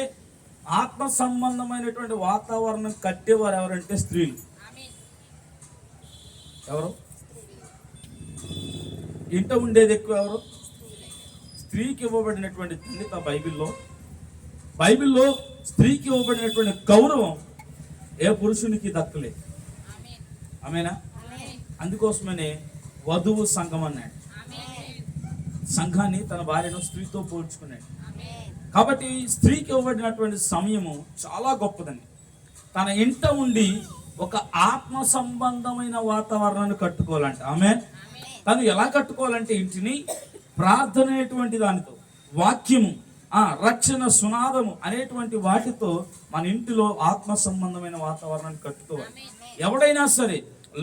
ఆత్మ సంబంధమైనటువంటి వాతావరణం కట్టేవారు ఎవరంటే స్త్రీలు. ఎవరు? ఇంట ఉండేది ఎక్కువ ఎవరు? స్త్రీకి ఇవ్వబడినటువంటి ధన్యత బైబిల్లో స్త్రీకి ఇవ్వబడినటువంటి గౌరవం ఏ పురుషునికి దక్కలేదు. ఆమేనా? అందుకోసమనే వధువు సంఘం అన్నాడు. సంఘాన్ని తన భార్యను స్త్రీతో పోల్చుకున్నాడు. కాబట్టి స్త్రీకి ఇవ్వబడినటువంటి సమయము చాలా గొప్పదండి. తన ఇంట ఉండి ఒక ఆత్మ సంబంధమైన వాతావరణాన్ని కట్టుకోవాలంట. ఆమె కానీ ఎలా కట్టుకోవాలంటే ఇంటిని ప్రార్థన అనేటువంటి దానితో, వాక్యము, రక్షణ సునాదము అనేటువంటి వాటితో మన ఇంటిలో ఆత్మ సంబంధమైన వాతావరణాన్ని కట్టుకోవాలి. ఎవడైనా సరే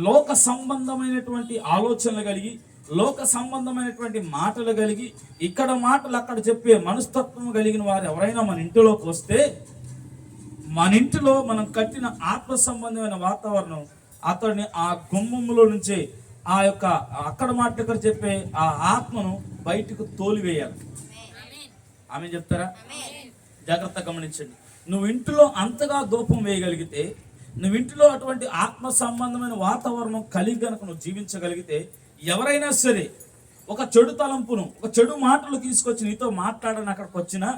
లోక సంబంధమైనటువంటి ఆలోచనలు కలిగి, లోక సంబంధమైనటువంటి మాటలు కలిగి, ఇక్కడ మాటలు అక్కడ చెప్పే మనస్తత్వం కలిగిన వారు ఎవరైనా మన ఇంటిలోకి వస్తే, మన ఇంటిలో మనం కట్టిన ఆత్మ సంబంధమైన వాతావరణం అతడిని ఆ గుమ్మంలో నుంచే ఆ యొక్క అక్కడ మాట దగ్గర చెప్పే ఆ ఆత్మను బయటకు తోలివేయాలి. ఆమె చెప్తారా? జాగ్రత్త గమనించండి. నువ్వు ఇంటిలో అంతగా ధూపం వేయగలిగితే, నువ్వు ఇంటిలో అటువంటి ఆత్మ సంబంధమైన వాతావరణం కలిగి కనుక నువ్వు జీవించగలిగితే, ఎవరైనా సరే ఒక చెడు తలంపును, ఒక చెడు మాటలు తీసుకొచ్చి నీతో మాట్లాడని అక్కడికి వచ్చినా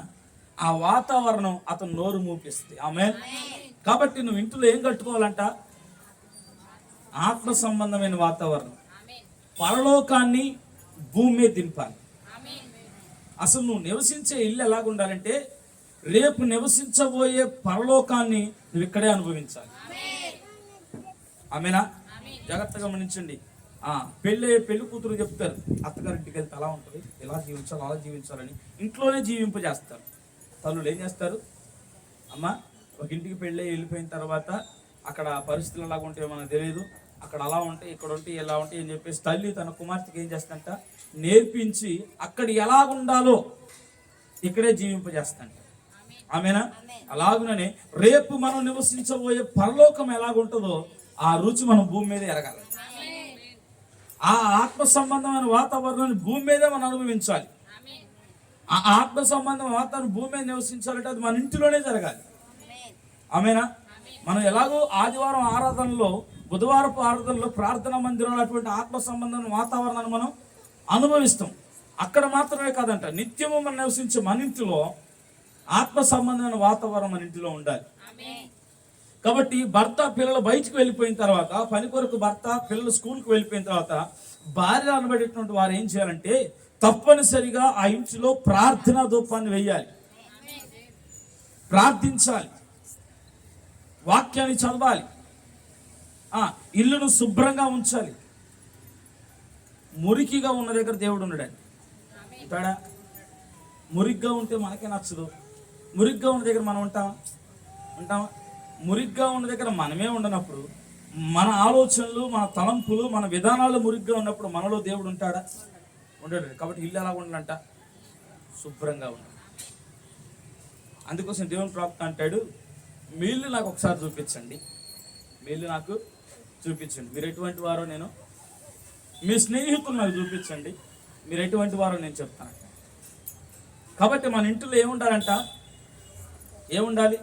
ఆ వాతావరణం అతను నోరు మూపిస్తుంది. ఆమేన్. కాబట్టి నువ్వు ఇంట్లో ఏం కట్టుకోవాలంట? ఆత్మ సంబంధమైన వాతావరణం. పరలోకాన్ని భూమి మీద దింపాలి. అసలు నువ్వు నివసించే ఇల్లు ఎలాగుండాలంటే, రేపు నివసించబోయే పరలోకాన్ని నువ్వు ఇక్కడే అనుభవించాలి. ఆమెనా? జాగ్రత్తగా గమనించండి. పెళ్లి కూతురు చెప్తారు, అత్తగారింటికి వెళ్తే అలా ఉంటుంది, ఎలా జీవించాలి, అలా జీవించాలని ఇంట్లోనే జీవింపజేస్తారు. తల్లులు ఏం చేస్తారు? అమ్మ, ఒక ఇంటికి పెళ్ళి వెళ్ళిపోయిన తర్వాత అక్కడ పరిస్థితులు ఎలాగ ఉంటాయో మనకు తెలియదు, అక్కడ అలా ఉంటాయి, ఇక్కడ ఉంటాయి, ఎలా ఉంటాయి అని చెప్పేసి తల్లి తన కుమార్తెకి ఏం చేస్తాంట? నేర్పించి అక్కడ ఎలాగుండాలో ఇక్కడే జీవింపజేస్తాంట. ఆమెనా? అలాగుననే రేపు మనం నివసించబోయే పరలోకం ఎలాగుంటుందో ఆ రుచి మనం భూమి మీద ఎరగాలి. ఆ ఆత్మ సంబంధమైన వాతావరణాన్ని భూమి మీదే మనం అనుభవించాలి. ఆ ఆత్మ సంబంధమైన వాతావరణం భూమి మీద నివసించాలంటే అది మన ఇంటిలోనే జరగాలి. ఆమెనా? మనం ఎలాగో ఆదివారం ఆరాధనలో, బుధవారపు ఆరాధనలో, ప్రార్థనా మందిరంలో అటువంటి ఆత్మ సంబంధమైన వాతావరణాన్ని మనం అనుభవిస్తాం. అక్కడ మాత్రమే కాదంట, నిత్యము మనం నివసించే మన ఇంటిలో ఆత్మ సంబంధమైన వాతావరణం మన ఇంటిలో ఉండాలి. కాబట్టి భర్త పిల్లలు బయటకు వెళ్ళిపోయిన తర్వాత, పని కొరకు భర్త పిల్లలు స్కూల్కి వెళ్ళిపోయిన తర్వాత, భార్య అనబడేటువంటి వారు ఏం చేయాలంటే తప్పనిసరిగా ఆ ఇంటిలో ప్రార్థనా ధూపాన్ని వేయాలి, ప్రార్థించాలి, వాక్యాన్ని చదవాలి, ఇల్లును శుభ్రంగా ఉంచాలి. మురికిగా ఉన్న దగ్గర దేవుడు ఉండడండి. ఉంటాడా? మురిగ్గా ఉంటే మనకే నచ్చదు. మురిగ్గా ఉన్న దగ్గర మనం ఉంటామా? మురిగ్గా ఉన్న దగ్గర మనమే ఉండనప్పుడు, మన ఆలోచనలు, మన తలంపులు, మన విధానాలు మురిగ్గా ఉన్నప్పుడు మనలో దేవుడు ఉంటాడా? ఉండడు. కాబట్టి ఇల్లు ఎలా ఉండాలంట? శుభ్రంగా ఉండాలి. అందుకోసం దేవుని ప్రాప్తి అంటాడు, మీ ఇల్లు నాకు ఒకసారి చూపించండి, మీ ఇల్లు నాకు చూపించండి. మీరు ఎటువంటి వారో నేను, మీ స్నేహితులు నాకు చూపించండి, మీరు ఎటువంటి వారో నేను చెప్తాను. కాబట్టి మన ఇంట్లో ఏముండాలంట? ఏముండాలి?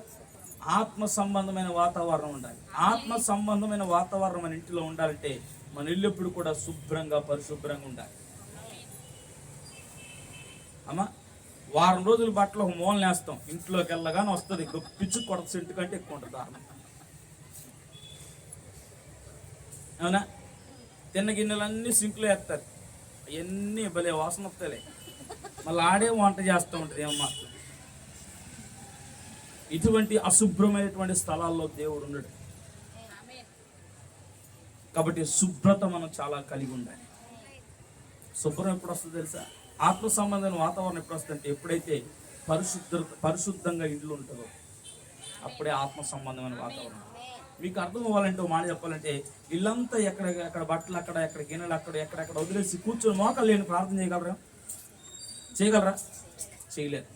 ఆత్మ సంబంధమైన వాతావరణం ఉండాలి. ఆత్మ సంబంధమైన వాతావరణం మన ఇంటిలో ఉండాలంటే మన ఇల్లు ఎప్పుడు కూడా శుభ్రంగా, పరిశుభ్రంగా ఉండాలి. అమ్మా, వారం రోజులు బట్టలు ఒక మూలన వేస్తాం, ఇంట్లోకి వెళ్ళగానే వస్తుంది పిచ్చు కొడత సెంటు కంటే ఎక్కువ ఉంటుంది దారుణం. అవునా? తిన్న గిన్నెలన్నీ సింక్లో వేస్తారు, అవన్నీ భలే వాసన వస్తాయి. మళ్ళీ ఆడే వంట చేస్తూ ఉంటుంది ఏమో. ఇటువంటి అశుభ్రమైనటువంటి స్థలాల్లో దేవుడు ఉండడు. కాబట్టి శుభ్రత మనం చాలా కలిగి ఉండాలి. శుభ్రం ఎప్పుడు వస్తుంది తెలుసా? ఆత్మ సంబంధమైన వాతావరణం ఎప్పుడు వస్తుందంటే ఎప్పుడైతే పరిశుద్ధంగా ఇల్లు ఉంటుందో అప్పుడే ఆత్మ సంబంధమైన వాతావరణం. మీకు అర్థం అవ్వాలంటే మాట చెప్పాలంటే, ఇల్లంతా ఎక్కడ బట్టలు అక్కడ, ఎక్కడ గిన్నెలు అక్కడ, ఎక్కడెక్కడ వదిలేసి కూర్చొని మోకాలు లేని ప్రార్థన చేయగలరా? చేయలేరు.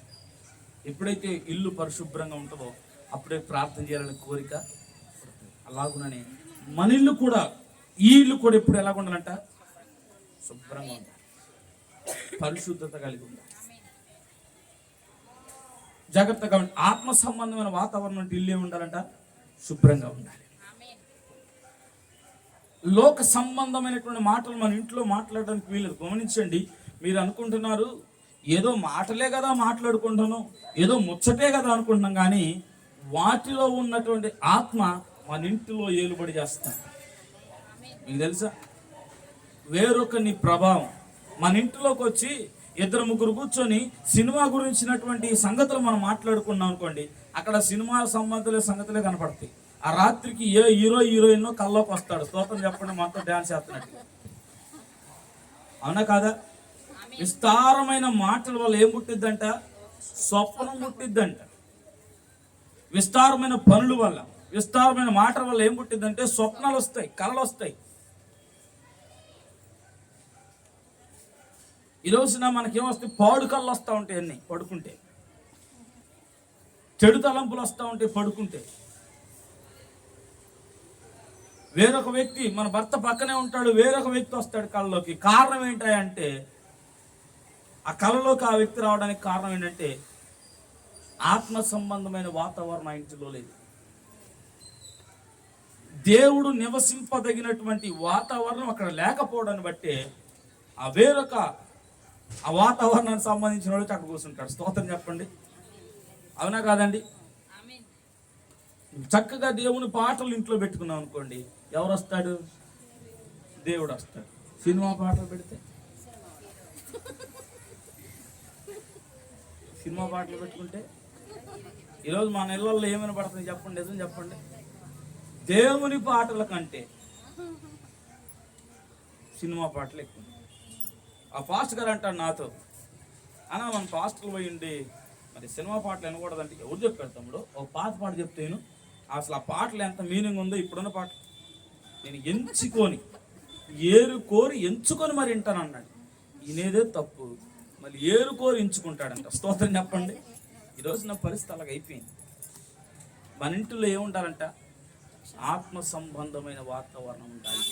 ఎప్పుడైతే ఇల్లు పరిశుభ్రంగా ఉంటుందో అప్పుడే ప్రార్థన చేయాలని కోరిక. అలాగుననే మన ఇల్లు కూడా, ఈ ఇల్లు కూడా ఎప్పుడు ఎలాగ ఉండాలంట? శుభ్రంగా ఉండాలి, పరిశుద్ధత కలిగి ఉండాలి. జాగ్రత్తగా ఆత్మ సంబంధమైన వాతావరణం అంటే ఇల్లు ఏమి ఉండాలంట? శుభ్రంగా ఉండాలి. లోక సంబంధమైనటువంటి మాటలు మన ఇంట్లో మాట్లాడడానికి వీలు. గమనించండి, మీరు అనుకుంటున్నారు ఏదో మాటలే కదా మాట్లాడుకుంటున్నాం, ఏదో ముచ్చటే కదా అనుకుంటున్నాం, కానీ వాటిలో ఉన్నటువంటి ఆత్మ మన ఇంటిలో ఏలుబడి చేస్తాం. మీకు తెలుసా? వేరొకని ప్రభావం మన ఇంటిలోకి వచ్చి ఇద్దరు ముగ్గురు కూర్చొని సినిమా గురించినటువంటి సంగతులు మనం మాట్లాడుకున్నాం అనుకోండి, అక్కడ సినిమా సంగతులే కనపడతాయి. ఆ రాత్రికి ఏ హీరోయిన్ కల్లోకి వస్తాడు, స్తోత్రం చెప్పండి, మనతో డ్యాన్స్ చేస్తున్నట్టు. అవునా కాదా? విస్తారమైన మాటల వల్ల ఏం పుట్టిద్దంట? స్వప్నం పుట్టిద్దంట. విస్తారమైన పనుల వల్ల, విస్తారమైన మాటల వల్ల ఏం పుట్టిద్దంటే స్వప్నాలు వస్తాయి, కళలు వస్తాయి. ఈ రోజున మనకేమొస్తాయి? పాడు కళ్ళు వస్తూ ఉంటాయి, అన్నీ పడుకుంటే. చెడు తలంపులు వస్తూ ఉంటాయి పడుకుంటే. వేరొక వ్యక్తి, మన భర్త పక్కనే ఉంటాడు, వేరొక వ్యక్తి వస్తాడు కళ్ళలోకి. కారణం ఏంటంటే, ఆ కళలోకి ఆ వ్యక్తి రావడానికి కారణం ఏంటంటే ఆత్మ సంబంధమైన వాతావరణం ఇంటిలో లేదు. దేవుడు నివసింపదగినటువంటి వాతావరణం అక్కడ లేకపోవడాన్ని బట్టి ఆ వాతావరణానికి సంబంధించిన వాళ్ళు అక్కడ కూర్చుంటాడు. స్తోత్రం చెప్పండి, అవునా కాదండి? చక్కగా దేవుని పాటలు ఇంట్లో పెట్టుకున్నాం అనుకోండి, ఎవరు వస్తాడు? దేవుడు వస్తాడు. సినిమా పాటలు పెడితే, సినిమా పాటలు పెట్టుకుంటే ఈరోజు మన ఇళ్ళల్లో ఏమైనా పడుతుంది చెప్పండి, నిజం చెప్పండి. దేవుని పాటల కంటే సినిమా పాటలు ఎక్కువ. ఆ పాస్టర్ గారు అంటాడు నాతో, అన్న మన పాస్టర్లు పోయిండి మరి సినిమా పాటలు వినకూడదంటే. ఎవరు చెప్పాడు తమ్ముడు? ఒక పాత పాట చెప్తాను, అసలు ఆ పాటలు ఎంత మీనింగ్ ఉందో ఇప్పుడున్న పాట నేను ఎంచుకొని మరి వింటాను అన్నాడు. వినేదే తప్పు, మళ్ళీ ఏరుకోరి ఎంచుకుంటాడంట. స్తోత్రం చెప్పండి. ఈరోజు నా పరిస్థితి అలాగ అయిపోయింది. మన ఇంట్లో ఏముండాలంట? ఆత్మ సంబంధమైన వాతావరణం ఉండాలి.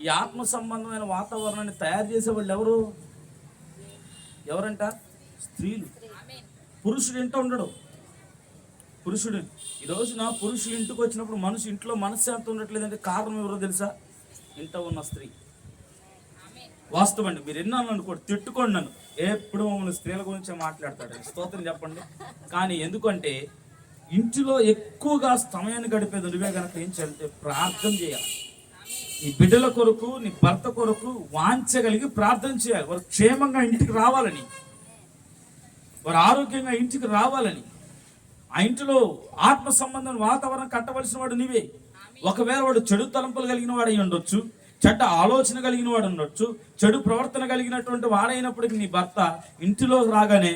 ఈ ఆత్మ సంబంధమైన వాతావరణాన్ని తయారు చేసేవాళ్ళు ఎవరంట? స్త్రీలు. పురుషుడు ఇంట ఉండడు. పురుషుడు ఈ రోజున పురుషులు ఇంటికి వచ్చినప్పుడు ఇంట్లో మనశ్శాంతి ఉండట్లేదంటే కారణం ఎవరో తెలుసా? ఇంట ఉన్న స్త్రీ. వాస్తవం అండి. మీరు ఎన్నాళ్ళు అనుకోండి, తిట్టుకోండి నన్ను, ఎప్పుడు మమ్మల్ని స్త్రీల గురించే మాట్లాడతాడు. స్తోత్రం చెప్పండి. కానీ ఎందుకంటే ఇంటిలో ఎక్కువగా సమయాన్ని గడిపేది నువ్వే కనుక ఏం చేయాలంటే ప్రార్థన చేయాలి. నీ బిడ్డల కొరకు, నీ భర్త కొరకు వాంచగలిగి ప్రార్థన చేయాలి. వారు క్షేమంగా ఇంటికి రావాలని, వారు ఆరోగ్యంగా ఇంటికి రావాలని. ఆ ఇంటిలో ఆత్మ సంబంధం వాతావరణం కట్టవలసిన వాడు నీవే. ఒకవేళ వాడు చెడు తలంపులు కలిగిన వాడై ఉండొచ్చు, చెడ్డ ఆలోచన కలిగిన వాడు ఉండొచ్చు, చెడు ప్రవర్తన కలిగినటువంటి వాడైనప్పటికీ నీ భర్త ఇంటిలో రాగానే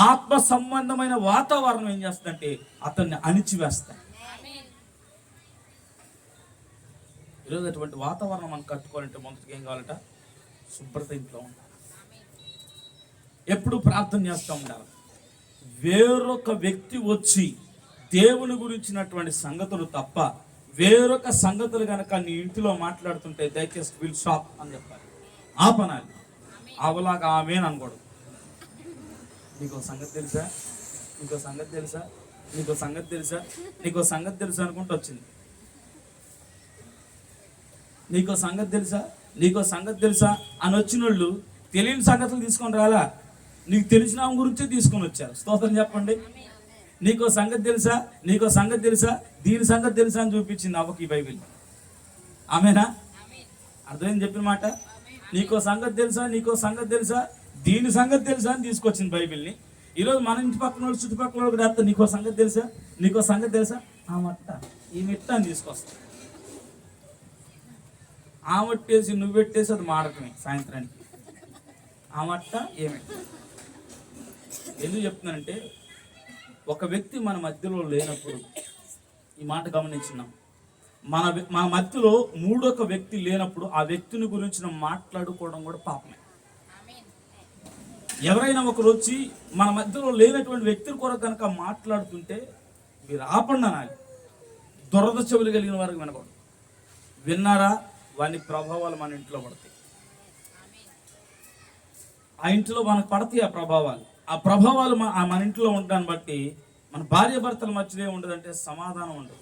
ఆత్మ సంబంధమైన వాతావరణం ఏం చేస్తుందంటే అతన్ని అణిచివేస్తా. ఈరోజు అటువంటి వాతావరణం మనం కట్టుకోవాలంటే మొదటికి ఏం కావాలంట? శుభ్రత ఇంట్లో ఉండాలి. ఎప్పుడు ప్రార్థన చేస్తూ ఉండాలి. వేరొక వ్యక్తి వచ్చి దేవుని గురించినటువంటి సంగతులు తప్ప వేరొక సంగతులు కనుక నీ ఇంటిలో మాట్లాడుతుంటే దయచేసి విల్ షాప్ అని చెప్పాలి, ఆపనాలి. అవలాగా ఆమెన్ అనకూడదు. నీకో సంగతి తెలుసా, నీకో సంగతి తెలుసా, నీకో సంగతి తెలుసా, నీకో సంగతి తెలుసా అనుకుంటూ వచ్చింది. నీకో సంగతి తెలుసా, నీకో సంగతి తెలుసా అని వచ్చిన వాళ్ళు తెలియని సంగతులు తీసుకొని రాలా, నీకు తెలిసిన ఆమె గురించే తీసుకొని వచ్చారు. స్తోత్రం చెప్పండి. నీకో సంగతి తెలుసా, నీకో సంగతి తెలుసా, దీని సంగతి తెలుసా అని చూపించింది అవ్వకి బైబిల్. ఆమెనా? అర్థమైంది చెప్పిన మాట? నీకో సంగతి తెలుసా, నీకో సంగతి తెలుసా, దీని సంగతి తెలుసా అని తీసుకొచ్చింది బైబిల్ని. ఈరోజు మన ఇంటి పక్కన వాళ్ళు, చుట్టుపక్కల వాళ్ళు కూడా నీకో సంగతి తెలుసా, నీకో సంగతి తెలుసా, ఆ మట్ట ఈ మిట్ట అని తీసుకొస్తా. ఆ మట్టేసి నువ్వు పెట్టేసి అది మాడటమే సాయంత్రానికి. ఆ మట్ట ఏమిట్ట. ఎందుకు చెప్తున్నానంటే ఒక వ్యక్తి మన మధ్యలో లేనప్పుడు, ఈ మాట గమనించున్నాం, మన మధ్యలో మూడొక వ్యక్తి లేనప్పుడు ఆ వ్యక్తిని గురించి మాట్లాడుకోవడం కూడా పాపమే. ఎవరైనా ఒకరు వచ్చి మన మధ్యలో లేనటువంటి వ్యక్తుల కొరకు కనుక మాట్లాడుతుంటే మీరు ఆపండి అనాలి. దురద చెవులు కలిగిన వారికి వినకూడదు. విన్నారా? వాని ప్రభావాలు మన ఇంట్లో పడతాయి. ఆ ఇంట్లో మనకు పడతాయి ఆ ప్రభావాలు మన ఇంట్లో ఉండడాన్ని బట్టి మన భార్య భర్తల మధ్యలో ఉండదంటే సమాధానం ఉండదు.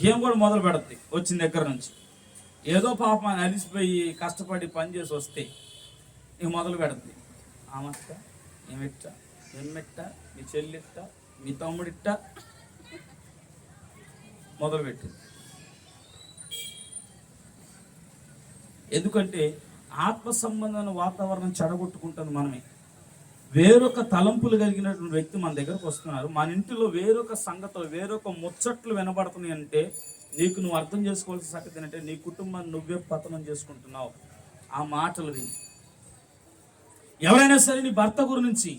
ఏం కూడా మొదలు పెడతాయి. వచ్చిన దగ్గర నుంచి ఏదో పాపం అని అలిసిపోయి కష్టపడి పని చేసి వస్తే ఇక మొదలు పెడతాయి. ఆమట్ట ఏమిట్ట, ఏమిట్ట, మీ చెల్లిట్ట, మీ తమ్ముడిట్ట మొదలుపెట్టింది. ఎందుకంటే ఆత్మ సంబంధమైన వాతావరణం చెడగొట్టుకుంటుంది మనమే. వేరొక తలంపులు కలిగినటువంటి వ్యక్తి మన దగ్గరకు వస్తున్నారు. మన ఇంటిలో వేరొక సంగతులు, వేరొక ముచ్చట్లు వినబడుతున్నాయి అంటే నీకు నువ్వు అర్థం చేసుకోవాల్సిన సంగతి ఏంటంటే నీ కుటుంబాన్ని నువ్వే పతనం చేసుకుంటున్నావు. ఆ మాటలు విని ఎవరైనా సరే నీ భర్త గురించి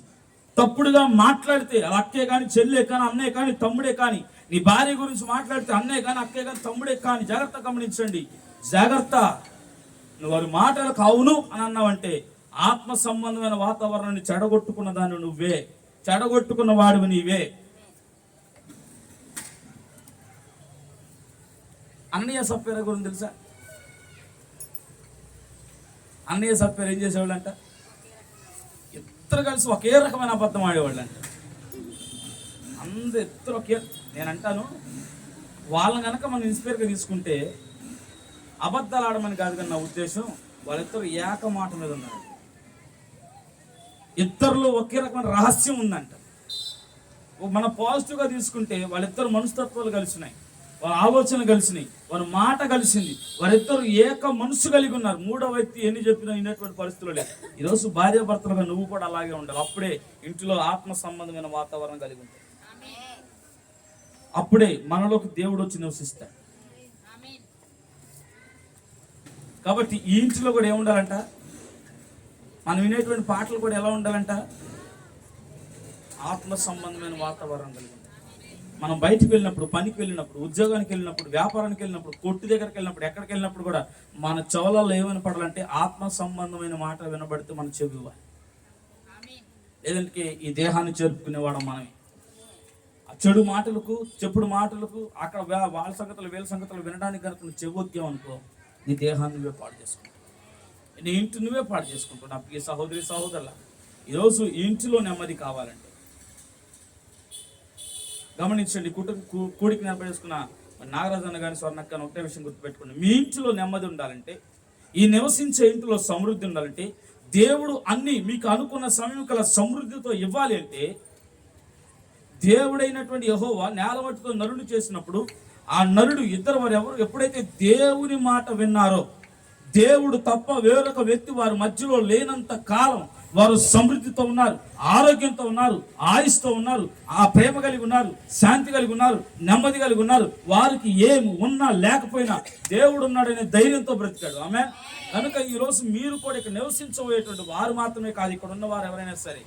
తప్పుడుగా మాట్లాడితే, అది అక్కే కానీ, చెల్లె కానీ, అన్నయ్య కానీ, తమ్ముడే కానీ, నీ భార్య గురించి మాట్లాడితే అన్నయ్య కానీ, అక్కే కానీ, తమ్ముడే కానీ, జాగ్రత్త గమనించండి. జాగ్రత్త. నువ్వు వారి మాటలకు అవును అని అన్నావంటే ఆత్మ సంబంధమైన వాతావరణాన్ని చెడగొట్టుకున్న దాన్ని నువ్వే, చెడగొట్టుకున్న వాడివి నీవే. అన్నయ్య సప్పేర గురించి తెలుసా? అన్నయ్య సప్పేరు ఏం చేసేవాళ్ళంట? ఇద్దరు కలిసి ఒకే రకమైన అబద్ధం ఆడేవాళ్ళంట. అందరు ఇద్దరు ఒకే. నేను అంటాను, వాళ్ళని కనుక మనం ఇన్స్పైర్గా తీసుకుంటే అబద్ధాలు ఆడమని కాదు కానీ నా ఉద్దేశం, వాళ్ళిద్దరు ఏక మాట మీద ఉన్నారు. ఇద్దరిలో ఒకే రకమైన రహస్యం ఉందంట. మనం పాజిటివ్గా తీసుకుంటే వాళ్ళిద్దరు మనస్తత్వాలు కలిసినాయి, వాళ్ళ ఆలోచన కలిసినాయి, వారి మాట కలిసింది, వారిద్దరు ఏక మనసు కలిగి ఉన్నారు. మూడో వ్యక్తి ఎన్ని చెప్పినా వినేటువంటి పరిస్థితులు లేదు. ఈరోజు భార్యాభర్తలుగా నువ్వు కూడా అలాగే ఉండాలి. అప్పుడే ఇంటిలో ఆత్మ సంబంధమైన వాతావరణం కలిగి ఉంటుంది. అప్పుడే మనలోకి దేవుడు వచ్చి నివసిస్తాడు. కాబట్టి ఈ ఇంటిలో కూడా ఏముండాలంట? మనం వినేటువంటి పాటలు కూడా ఎలా ఉండాలంట? ఆత్మ సంబంధమైన వాతావరణం కలిగి ఉంటుంది. మనం బయటికి వెళ్ళినప్పుడు, పనికి వెళ్ళినప్పుడు, ఉద్యోగానికి వెళ్ళినప్పుడు, వ్యాపారానికి వెళ్ళినప్పుడు, కొట్టు దగ్గరికి వెళ్ళినప్పుడు, ఎక్కడికి వెళ్ళినప్పుడు కూడా మన చెవులలో ఏమని పడాలంటే ఆత్మ సంబంధమైన మాట వినబడితే మన చెవి ఇవ్వాలి. లేదంటే ఈ దేహాన్ని చేరుకునేవాడు మనమే. ఆ చెడు మాటలకు, చెప్పుడు మాటలకు, అక్కడ వాళ్ళ సంగతులు వీళ్ళ సంగతులు వినడానికి కనుక నువ్వు చెవొద్దాం అనుకో, నీ దేహాన్ని నువ్వే పాడు చేసుకుంటావు, నీ ఇంటి నువ్వే పాడు చేసుకుంటావు. నా ప్రియ సహోదరి సహోదరుల, ఈరోజు ఈ ఇంటిలో నెమ్మది కావాలంటే గమనించండి. కూడికి నేర్పేసుకున్న నాగరాజన్న గారి స్వర్ణక్క ఒకటే విషయం గుర్తుపెట్టుకోండి. మీ ఇంటిలో నెమ్మది ఉండాలంటే, ఈ నివసించే ఇంటిలో సమృద్ధి ఉండాలంటే, దేవుడు అన్ని మీకు అనుకున్న సమయం కల సమృద్ధితో ఇవ్వాలి అంటే, దేవుడైనటువంటి యెహోవా నేలమట్టితో నరుడు చేసినప్పుడు ఆ నరుడు ఇద్దరు వారు ఎవరు ఎప్పుడైతే దేవుని మాట విన్నారో, దేవుడు తప్ప వేరొక వ్యక్తి వారి మధ్యలో లేనంత కాలం వారు సమృద్ధితో ఉన్నారు, ఆరోగ్యంతో ఉన్నారు, ఆయుష్తో ఉన్నారు, ఆ ప్రేమ కలిగి ఉన్నారు, శాంతి కలిగి ఉన్నారు, నెమ్మది కలిగి ఉన్నారు. వారికి ఏమి ఉన్నా లేకపోయినా దేవుడు ఉన్నాడనే ధైర్యంతో బ్రతికాడు. ఆమె కనుక ఈరోజు మీరు కూడా ఇక్కడ నివసించబోయేటువంటి వారు మాత్రమే కాదు, ఇక్కడ ఉన్న వారు ఎవరైనా సరే